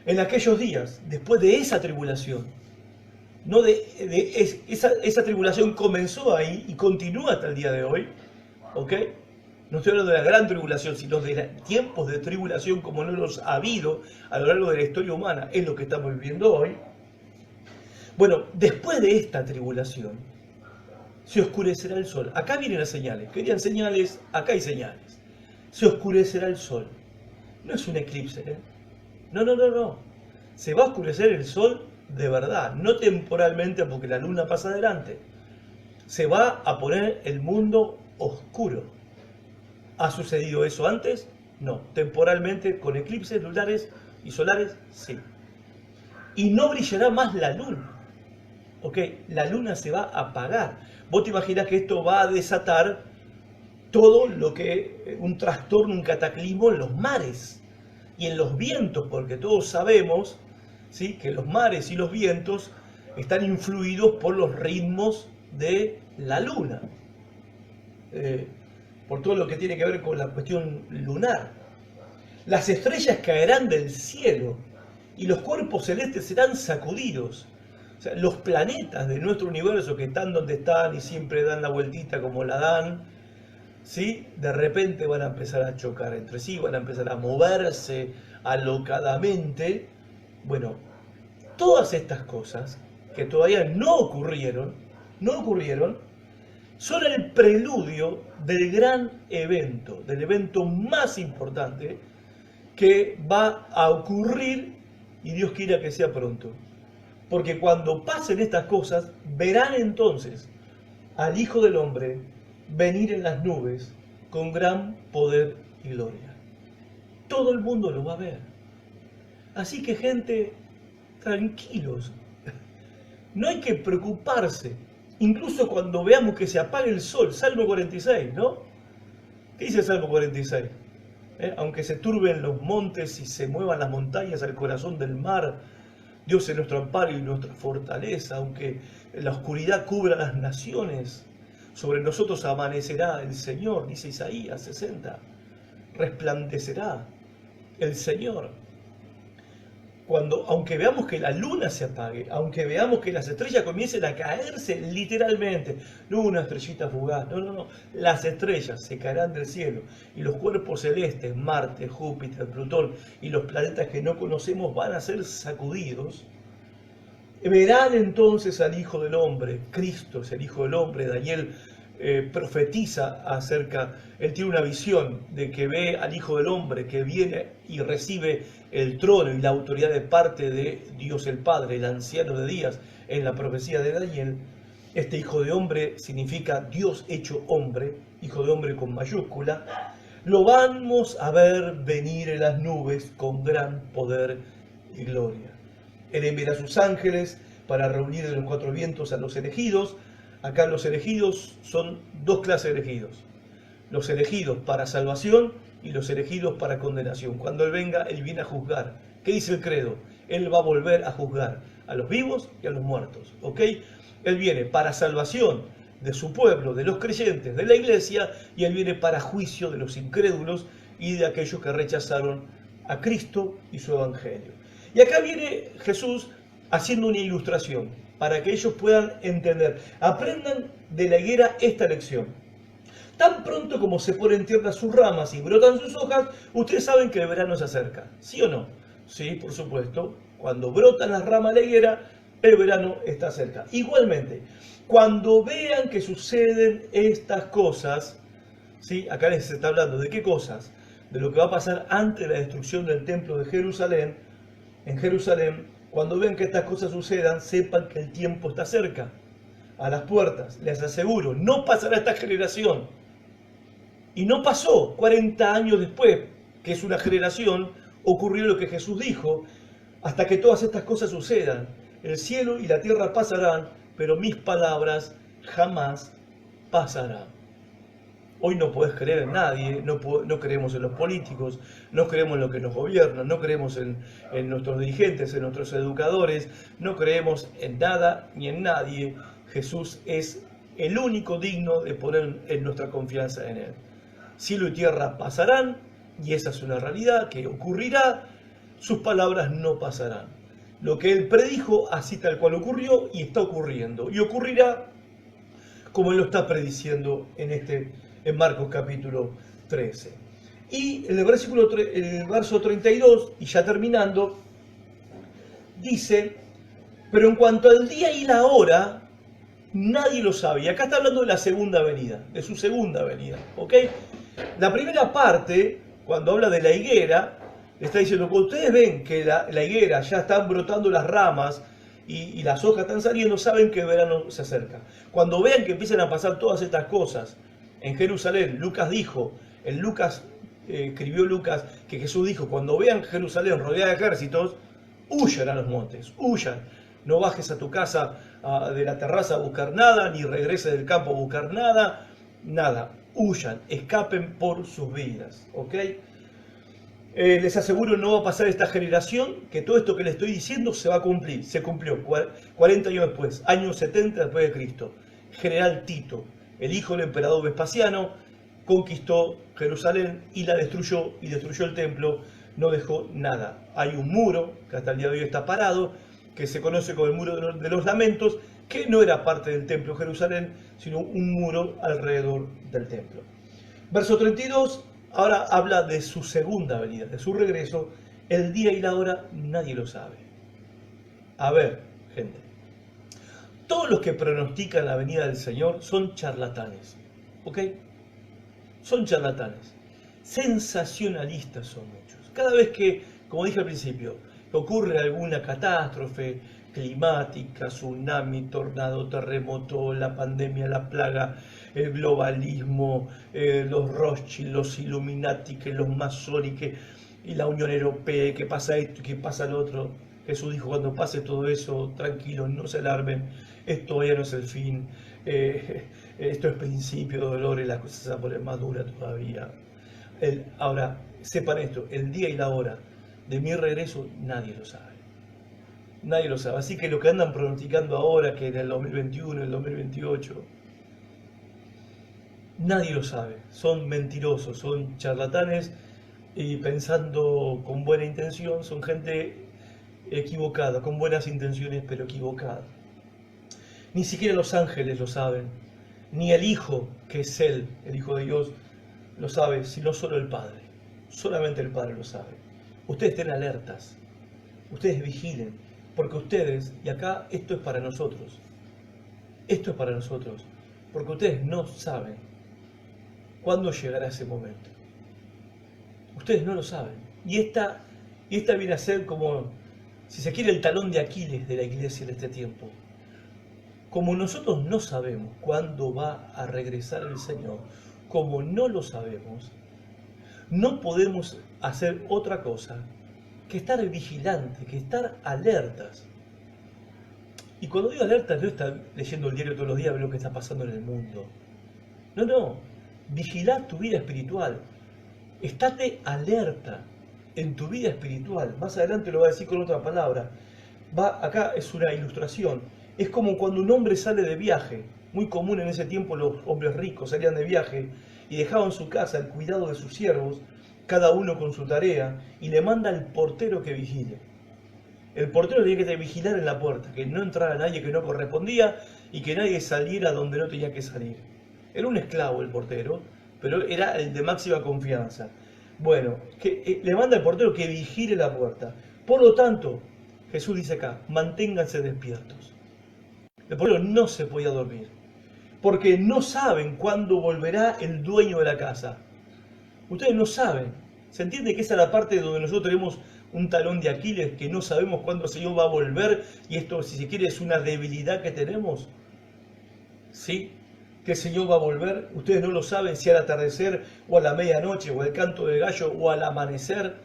En aquellos días, después de esa tribulación, esa tribulación comenzó ahí y continúa hasta el día de hoy, ¿ok? No estoy hablando de la gran tribulación, sino de tiempos de tribulación como no los ha habido a lo largo de la historia humana, es lo que estamos viviendo hoy. Bueno, después de esta tribulación, se oscurecerá el sol. Acá vienen las señales. Querían señales, acá hay señales. Se oscurecerá el sol. No es un eclipse, ¿eh? No. Se va a oscurecer el sol de verdad, no temporalmente porque la luna pasa adelante. Se va a poner el mundo oscuro. ¿Ha sucedido eso antes? No. Temporalmente, con eclipses lunares y solares, sí. Y no brillará más la luna. ¿Ok? La luna se va a apagar. Vos te imaginás que esto va a desatar todo lo que un trastorno, un cataclismo en los mares y en los vientos, porque todos sabemos, ¿sí?, que los mares y los vientos están influidos por los ritmos de la luna, por todo lo que tiene que ver con la cuestión lunar. Las estrellas caerán del cielo y los cuerpos celestes serán sacudidos. O sea, los planetas de nuestro universo que están donde están y siempre dan la vueltita como la dan, ¿sí?, de repente van a empezar a chocar entre sí, van a empezar a moverse, alocadamente. Bueno, todas estas cosas que todavía no ocurrieron, son el preludio del gran evento, del evento más importante que va a ocurrir, y Dios quiera que sea pronto. Porque cuando pasen estas cosas, verán entonces al Hijo del Hombre venir en las nubes con gran poder y gloria. Todo el mundo lo va a ver. Así que, gente, tranquilos. No hay que preocuparse. Incluso cuando veamos que se apague el sol. Salmo 46, ¿no? ¿Qué dice Salmo 46? Aunque se turben los montes y se muevan las montañas al corazón del mar, Dios es nuestro amparo y nuestra fortaleza. Aunque la oscuridad cubra las naciones, sobre nosotros amanecerá el Señor, dice Isaías 60. Resplandecerá el Señor. Aunque veamos que la luna se apague, aunque veamos que las estrellas comiencen a caerse literalmente, no una estrellita fugaz, no, las estrellas se caerán del cielo y los cuerpos celestes, Marte, Júpiter, Plutón y los planetas que no conocemos van a ser sacudidos. Verán entonces al Hijo del Hombre. Cristo es el Hijo del Hombre. Daniel profetiza acerca, él tiene una visión de que ve al Hijo del Hombre que viene y recibe el trono y la autoridad de parte de Dios el Padre, el anciano de días, en la profecía de Daniel. Este Hijo de Hombre significa Dios hecho hombre, Hijo de Hombre con mayúscula. Lo vamos a ver venir en las nubes con gran poder y gloria. Él enviará a sus ángeles para reunir de los cuatro vientos a los elegidos. Acá los elegidos son dos clases de elegidos. Los elegidos para salvación y los elegidos para condenación. Cuando Él venga, Él viene a juzgar. ¿Qué dice el credo? Él va a volver a juzgar a los vivos y a los muertos. ¿Ok? Él viene para salvación de su pueblo, de los creyentes, de la iglesia, y Él viene para juicio de los incrédulos y de aquellos que rechazaron a Cristo y su evangelio. Y acá viene Jesús haciendo una ilustración para que ellos puedan entender. Aprendan de la higuera esta lección. Tan pronto como se ponen tiernas sus ramas y brotan sus hojas, ustedes saben que el verano se acerca. ¿Sí o no? Sí, por supuesto. Cuando brotan las ramas de la higuera, el verano está cerca. Igualmente, cuando vean que suceden estas cosas, ¿sí? Acá les está hablando de qué cosas, de lo que va a pasar antes de la destrucción del templo de Jerusalén. En Jerusalén, cuando vean que estas cosas sucedan, sepan que el tiempo está cerca, a las puertas. Les aseguro, no pasará esta generación. Y no pasó. 40 años después, que es una generación, ocurrió lo que Jesús dijo, hasta que todas estas cosas sucedan. El cielo y la tierra pasarán, pero mis palabras jamás pasarán. Hoy no podés creer en nadie, no creemos en los políticos, no creemos en lo que nos gobierna, no creemos en nuestros dirigentes, en nuestros educadores, no creemos en nada ni en nadie. Jesús es el único digno de poner en nuestra confianza en Él. Cielo y tierra pasarán, y esa es una realidad que ocurrirá, sus palabras no pasarán. Lo que Él predijo, así tal cual ocurrió y está ocurriendo, y ocurrirá como Él lo está prediciendo en Marcos capítulo 13. Y el verso 32, y ya terminando, dice, pero en cuanto al día y la hora, nadie lo sabe. Y acá está hablando de la segunda venida, de su segunda venida. ¿Ok? La primera parte, cuando habla de la higuera, le está diciendo, cuando ustedes ven que la higuera ya están brotando las ramas y las hojas están saliendo, saben que el verano se acerca. Cuando vean que empiezan a pasar todas estas cosas en Jerusalén, Lucas dijo, escribió Lucas, que Jesús dijo, cuando vean Jerusalén rodeada de ejércitos, huyan a los montes, huyan. No bajes a tu casa de la terraza a buscar nada, ni regreses del campo a buscar nada, nada. Huyan, escapen por sus vidas, ¿ok? Les aseguro, no va a pasar esta generación, que todo esto que les estoy diciendo se va a cumplir. Se cumplió 40 años después, año 70 después de Cristo. General Tito, el hijo del emperador Vespasiano, conquistó Jerusalén y la destruyó, y destruyó el templo, no dejó nada. Hay un muro, que hasta el día de hoy está parado, que se conoce como el muro de los lamentos, que no era parte del templo de Jerusalén, sino un muro alrededor del templo. Verso 32, ahora habla de su segunda venida, de su regreso, El día y la hora nadie lo sabe. A ver, gente, todos los que pronostican la venida del Señor son charlatanes, ¿ok? Son charlatanes. Sensacionalistas son muchos. Cada vez que, como dije al principio, ocurre alguna catástrofe climática, tsunami, tornado, terremoto, la pandemia, la plaga, el globalismo, los Rothschild, los Illuminati, que los Masoni, y la Unión Europea, que pasa esto, que pasa lo otro. Jesús dijo, cuando pase todo eso, tranquilos, no se alarmen, esto ya no es el fin, esto es principio de dolores, las cosas se van a poner más duras todavía. Ahora, sepan esto, el día y la hora de mi regreso nadie lo sabe. Nadie lo sabe. Así que lo que andan pronosticando ahora, que en el 2021, en el 2028, nadie lo sabe. Son mentirosos, son charlatanes y pensando con buena intención, son gente equivocada, con buenas intenciones pero equivocada. Ni siquiera los ángeles lo saben, ni el Hijo, que es Él, el Hijo de Dios, lo sabe, sino solo el Padre. Solamente el Padre lo sabe. Ustedes estén alertas, ustedes vigilen, porque ustedes, y acá esto es para nosotros, porque ustedes no saben cuándo llegará ese momento. Ustedes no lo saben. Y esta viene a ser como, si se quiere, el talón de Aquiles de la iglesia en este tiempo. Como nosotros no sabemos cuándo va a regresar el Señor, como no lo sabemos, no podemos hacer otra cosa que estar vigilantes, que estar alertas. Y cuando digo alertas, no estar leyendo el diario todos los días, ver lo que está pasando en el mundo. No, vigilar tu vida espiritual. Estate alerta en tu vida espiritual. Más adelante lo va a decir con otra palabra. Acá es una ilustración. Es como cuando un hombre sale de viaje. Muy común en ese tiempo, los hombres ricos salían de viaje y dejaban su casa al cuidado de sus siervos, cada uno con su tarea, y le manda al portero que vigile. El portero tenía que vigilar en la puerta, que no entrara nadie que no correspondía y que nadie saliera donde no tenía que salir. Era un esclavo el portero, pero era el de máxima confianza. Bueno, le manda al portero que vigile la puerta. Por lo tanto, Jesús dice acá, manténganse despiertos. El portero no se podía dormir, porque no saben cuándo volverá el dueño de la casa. Ustedes no saben. ¿Se entiende que esa es la parte donde nosotros tenemos un talón de Aquiles, que no sabemos cuándo el Señor va a volver? Y esto, si se quiere, es una debilidad que tenemos. ¿Sí? Que el Señor va a volver. Ustedes no lo saben, si al atardecer, o a la medianoche, o al canto del gallo, o al amanecer.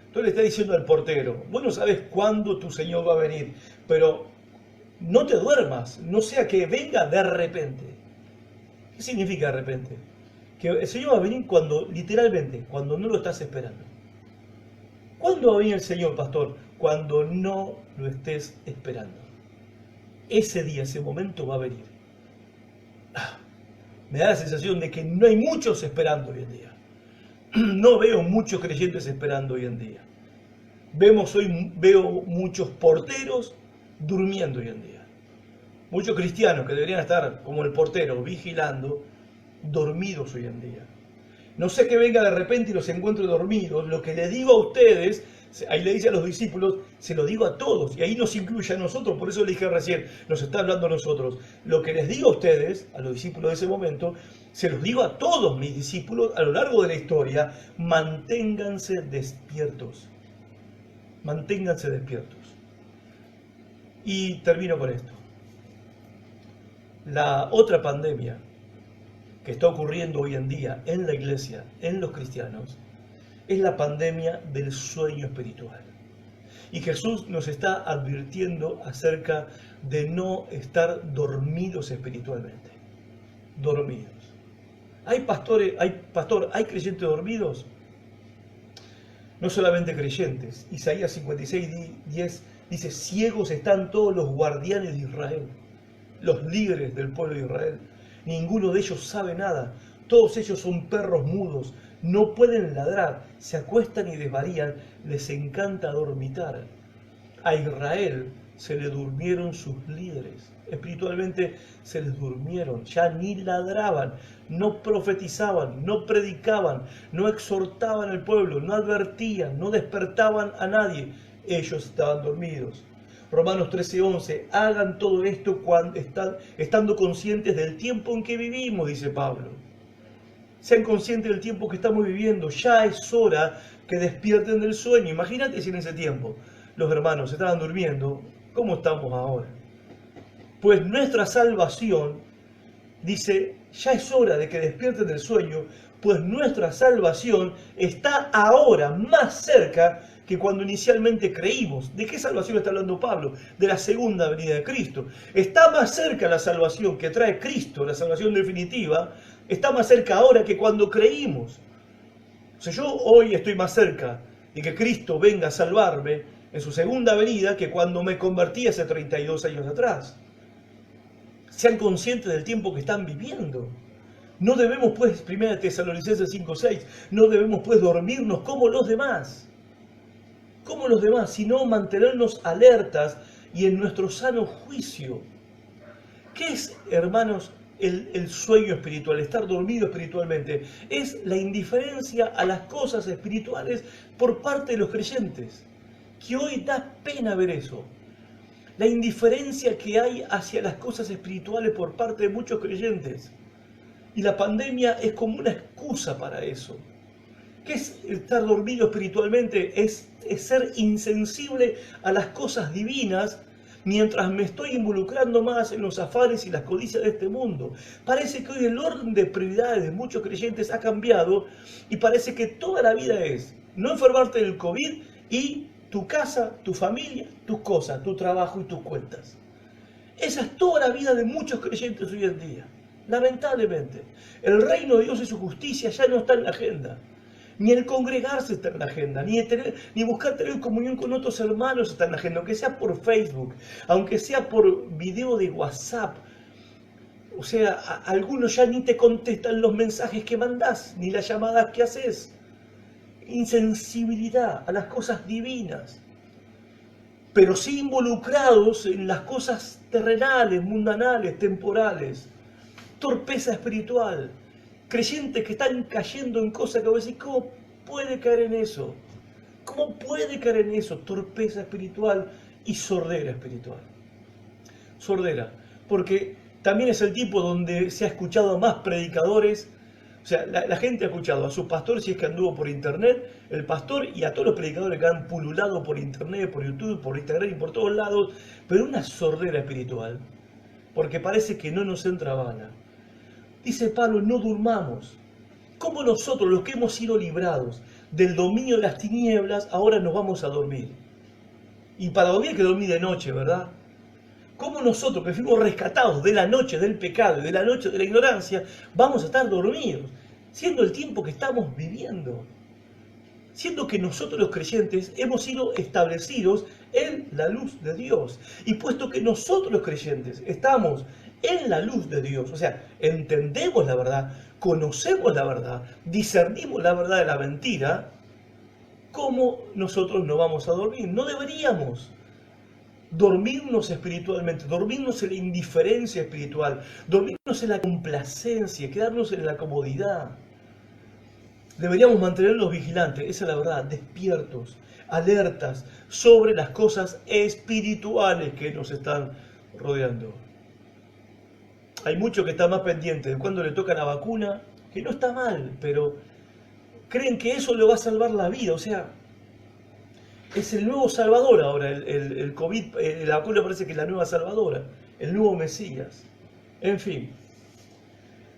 Entonces le está diciendo al portero, vos no sabes cuándo tu Señor va a venir, pero no te duermas, no sea que venga de repente. ¿Qué significa de repente? Que el Señor va a venir cuando, literalmente, cuando no lo estás esperando. ¿Cuándo va a venir el Señor, pastor? Cuando no lo estés esperando. Ese día, ese momento va a venir. Me da la sensación de que no hay muchos esperando hoy en día. No veo muchos creyentes esperando hoy en día. Veo muchos porteros durmiendo hoy en día. Muchos cristianos que deberían estar como el portero, vigilando, dormidos hoy en día. No sé que venga de repente y los encuentre dormidos. Lo que le digo a ustedes, ahí le dice a los discípulos, se lo digo a todos, y ahí nos incluye a nosotros, por eso le dije recién, nos está hablando a nosotros. Lo que les digo a ustedes, a los discípulos de ese momento, se los digo a todos mis discípulos a lo largo de la historia, manténganse despiertos. Manténganse despiertos. Y termino con esto. La otra pandemia que está ocurriendo hoy en día en la iglesia, en los cristianos, es la pandemia del sueño espiritual. Y Jesús nos está advirtiendo acerca de no estar dormidos espiritualmente. Dormidos. ¿Hay creyentes dormidos? No solamente creyentes. Isaías 56:10 dice, ciegos están todos los guardianes de Israel, los líderes del pueblo de Israel. Ninguno de ellos sabe nada. Todos ellos son perros mudos. No pueden ladrar. Se acuestan y desvarían. Les encanta dormitar. A Israel se le durmieron sus líderes. Espiritualmente se les durmieron, ya ni ladraban, no profetizaban, no predicaban, no exhortaban al pueblo, no advertían, no despertaban a nadie. Ellos estaban dormidos. Romanos 13:11, hagan todo esto estando conscientes del tiempo en que vivimos, dice Pablo. Sean conscientes del tiempo que estamos viviendo. Ya es hora que despierten del sueño. Imagínate si en ese tiempo los hermanos estaban durmiendo, ¿cómo estamos ahora? Pues nuestra salvación, dice, ya es hora de que despierten del sueño, pues nuestra salvación está ahora más cerca que cuando inicialmente creímos. ¿De qué salvación está hablando Pablo? De la segunda venida de Cristo. Está más cerca la salvación que trae Cristo, la salvación definitiva, está más cerca ahora que cuando creímos. O sea, yo hoy estoy más cerca de que Cristo venga a salvarme en su segunda venida que cuando me convertí hace 32 años atrás. Sean conscientes del tiempo que están viviendo. No debemos pues, 1 Tesalonicenses 5:6, no debemos pues dormirnos como los demás, sino mantenernos alertas y en nuestro sano juicio. ¿Qué es, hermanos, el sueño espiritual, estar dormido espiritualmente? Es la indiferencia a las cosas espirituales por parte de los creyentes, que hoy da pena ver eso. La indiferencia que hay hacia las cosas espirituales por parte de muchos creyentes. Y la pandemia es como una excusa para eso. ¿Qué es estar dormido espiritualmente? Es ser insensible a las cosas divinas mientras me estoy involucrando más en los afanes y las codicias de este mundo. Parece que hoy el orden de prioridades de muchos creyentes ha cambiado y parece que toda la vida es no enfermarte del COVID y tu casa, tu familia, tus cosas, tu trabajo y tus cuentas. Esa es toda la vida de muchos creyentes hoy en día. Lamentablemente, el reino de Dios y su justicia ya no está en la agenda. Ni el congregarse está en la agenda, ni buscar tener comunión con otros hermanos está en la agenda, aunque sea por Facebook, aunque sea por video de WhatsApp. O sea, algunos ya ni te contestan los mensajes que mandás, ni las llamadas que haces. Insensibilidad a las cosas divinas, pero sí involucrados en las cosas terrenales, mundanales, temporales. Torpeza espiritual. Creyentes que están cayendo en cosas que vos decís, ¿cómo puede caer en eso? ¿Cómo puede caer en eso? Torpeza espiritual y sordera espiritual. Sordera, porque también es el tipo donde se ha escuchado a más predicadores. O sea, la gente ha escuchado a sus pastores, si es que anduvo por internet, el pastor y a todos los predicadores que han pululado por internet, por YouTube, por Instagram y por todos lados, pero una sordera espiritual, porque parece que no nos entra bala. Dice Pablo, no durmamos. ¿Cómo nosotros, los que hemos sido librados del dominio de las tinieblas, ahora nos vamos a dormir? Y para dormir hay que dormir de noche, ¿verdad? ¿Cómo nosotros, que fuimos rescatados de la noche del pecado y de la noche de la ignorancia, vamos a estar dormidos? Siendo el tiempo que estamos viviendo. Siendo que nosotros los creyentes hemos sido establecidos en la luz de Dios. Y puesto que nosotros los creyentes estamos en la luz de Dios, o sea, entendemos la verdad, conocemos la verdad, discernimos la verdad de la mentira, ¿cómo nosotros no vamos a dormir? No deberíamos dormirnos espiritualmente, dormirnos en la indiferencia espiritual, dormirnos en la complacencia, quedarnos en la comodidad. Deberíamos mantenernos vigilantes, esa es la verdad, despiertos, alertas sobre las cosas espirituales que nos están rodeando. Hay muchos que están más pendientes de cuando le toca la vacuna, que no está mal, pero creen que eso le va a salvar la vida. O sea, es el nuevo Salvador ahora, el COVID, la vacuna parece que es la nueva Salvadora, el nuevo Mesías. En fin,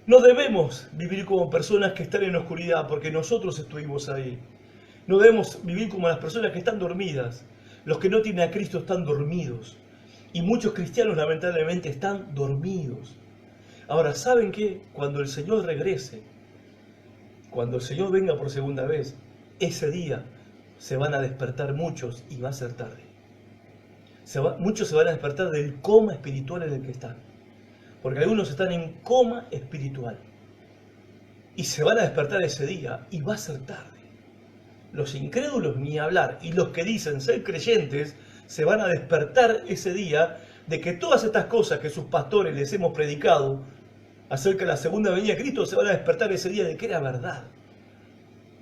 no debemos vivir como personas que están en oscuridad, porque nosotros estuvimos ahí. No debemos vivir como las personas que están dormidas. Los que no tienen a Cristo están dormidos. Y muchos cristianos lamentablemente están dormidos. Ahora, ¿saben qué? Cuando el Señor regrese, cuando el Señor venga por segunda vez, ese día se van a despertar muchos y va a ser tarde. Muchos se van a despertar del coma espiritual en el que están. Porque algunos están en coma espiritual. Y se van a despertar ese día y va a ser tarde. Los incrédulos ni hablar. Y los que dicen ser creyentes se van a despertar ese día de que todas estas cosas que sus pastores les hemos predicado acerca de la segunda venida de Cristo, se van a despertar ese día de que era verdad.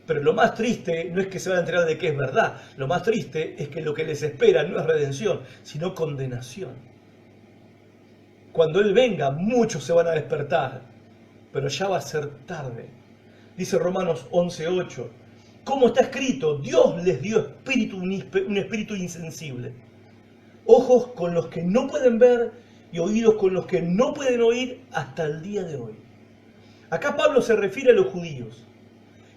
Pero lo más triste no es que se van a enterar de que es verdad, lo más triste es que lo que les espera no es redención, sino condenación. Cuando Él venga, muchos se van a despertar, pero ya va a ser tarde. Dice Romanos 11:8, como está escrito, Dios les dio espíritu, un espíritu insensible, ojos con los que no pueden ver y oídos con los que no pueden oír hasta el día de hoy. Acá Pablo se refiere a los judíos,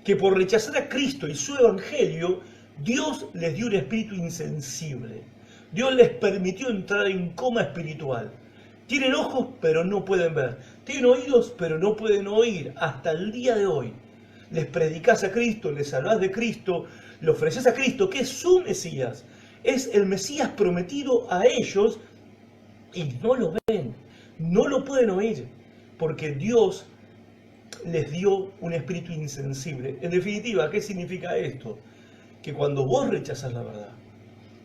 que por rechazar a Cristo y su evangelio, Dios les dio un espíritu insensible. Dios les permitió entrar en coma espiritual. Tienen ojos, pero no pueden ver. Tienen oídos, pero no pueden oír hasta el día de hoy. Les predicás a Cristo, les hablás de Cristo, le ofreces a Cristo, que es su Mesías. Es el Mesías prometido a ellos y no lo ven, no lo pueden oír, porque Dios les dio un espíritu insensible. En definitiva, ¿qué significa esto? Que cuando vos rechazás la verdad,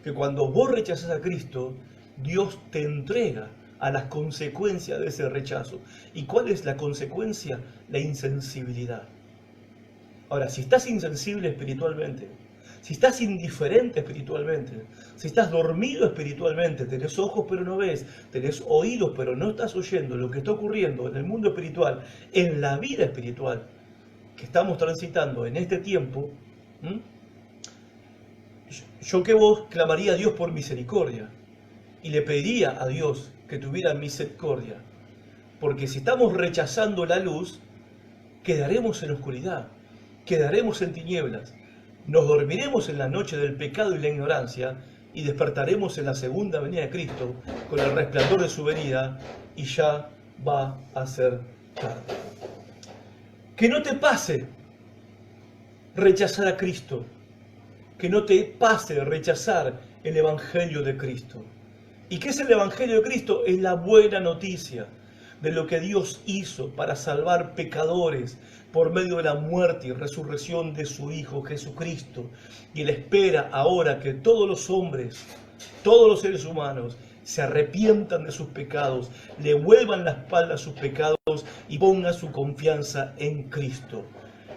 que cuando vos rechazás a Cristo, Dios te entrega a las consecuencias de ese rechazo. ¿Y cuál es la consecuencia? La insensibilidad. Ahora, si estás insensible espiritualmente, si estás indiferente espiritualmente, si estás dormido espiritualmente, tenés ojos pero no ves, tenés oídos pero no estás oyendo lo que está ocurriendo en el mundo espiritual, en la vida espiritual que estamos transitando en este tiempo, yo que vos clamaría a Dios por misericordia y le pediría a Dios que tuviera misericordia, porque si estamos rechazando la luz, quedaremos en oscuridad, quedaremos en tinieblas. Nos dormiremos en la noche del pecado y la ignorancia y despertaremos en la segunda venida de Cristo con el resplandor de su venida y ya va a ser tarde. Que no te pase rechazar a Cristo, que no te pase rechazar el Evangelio de Cristo. ¿Y qué es el Evangelio de Cristo? Es la buena noticia de lo que Dios hizo para salvar pecadores por medio de la muerte y resurrección de su Hijo Jesucristo. Y Él espera ahora que todos los hombres, todos los seres humanos, se arrepientan de sus pecados, le vuelvan la espalda a sus pecados y pongan su confianza en Cristo.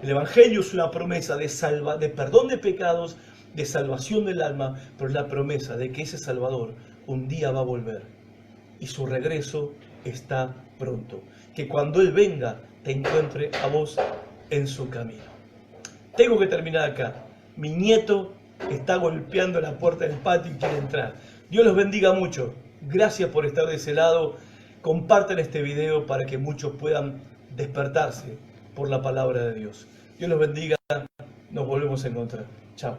El Evangelio es una promesa de perdón de pecados, de salvación del alma, pero es la promesa de que ese Salvador un día va a volver y su regreso está pronto. Que cuando Él venga te encuentre a vos en su camino. Tengo que terminar acá. Mi nieto está golpeando la puerta del patio y quiere entrar. Dios los bendiga mucho. Gracias por estar de ese lado. Compartan este video para que muchos puedan despertarse por la palabra de Dios. Dios los bendiga. Nos volvemos a encontrar. Chao.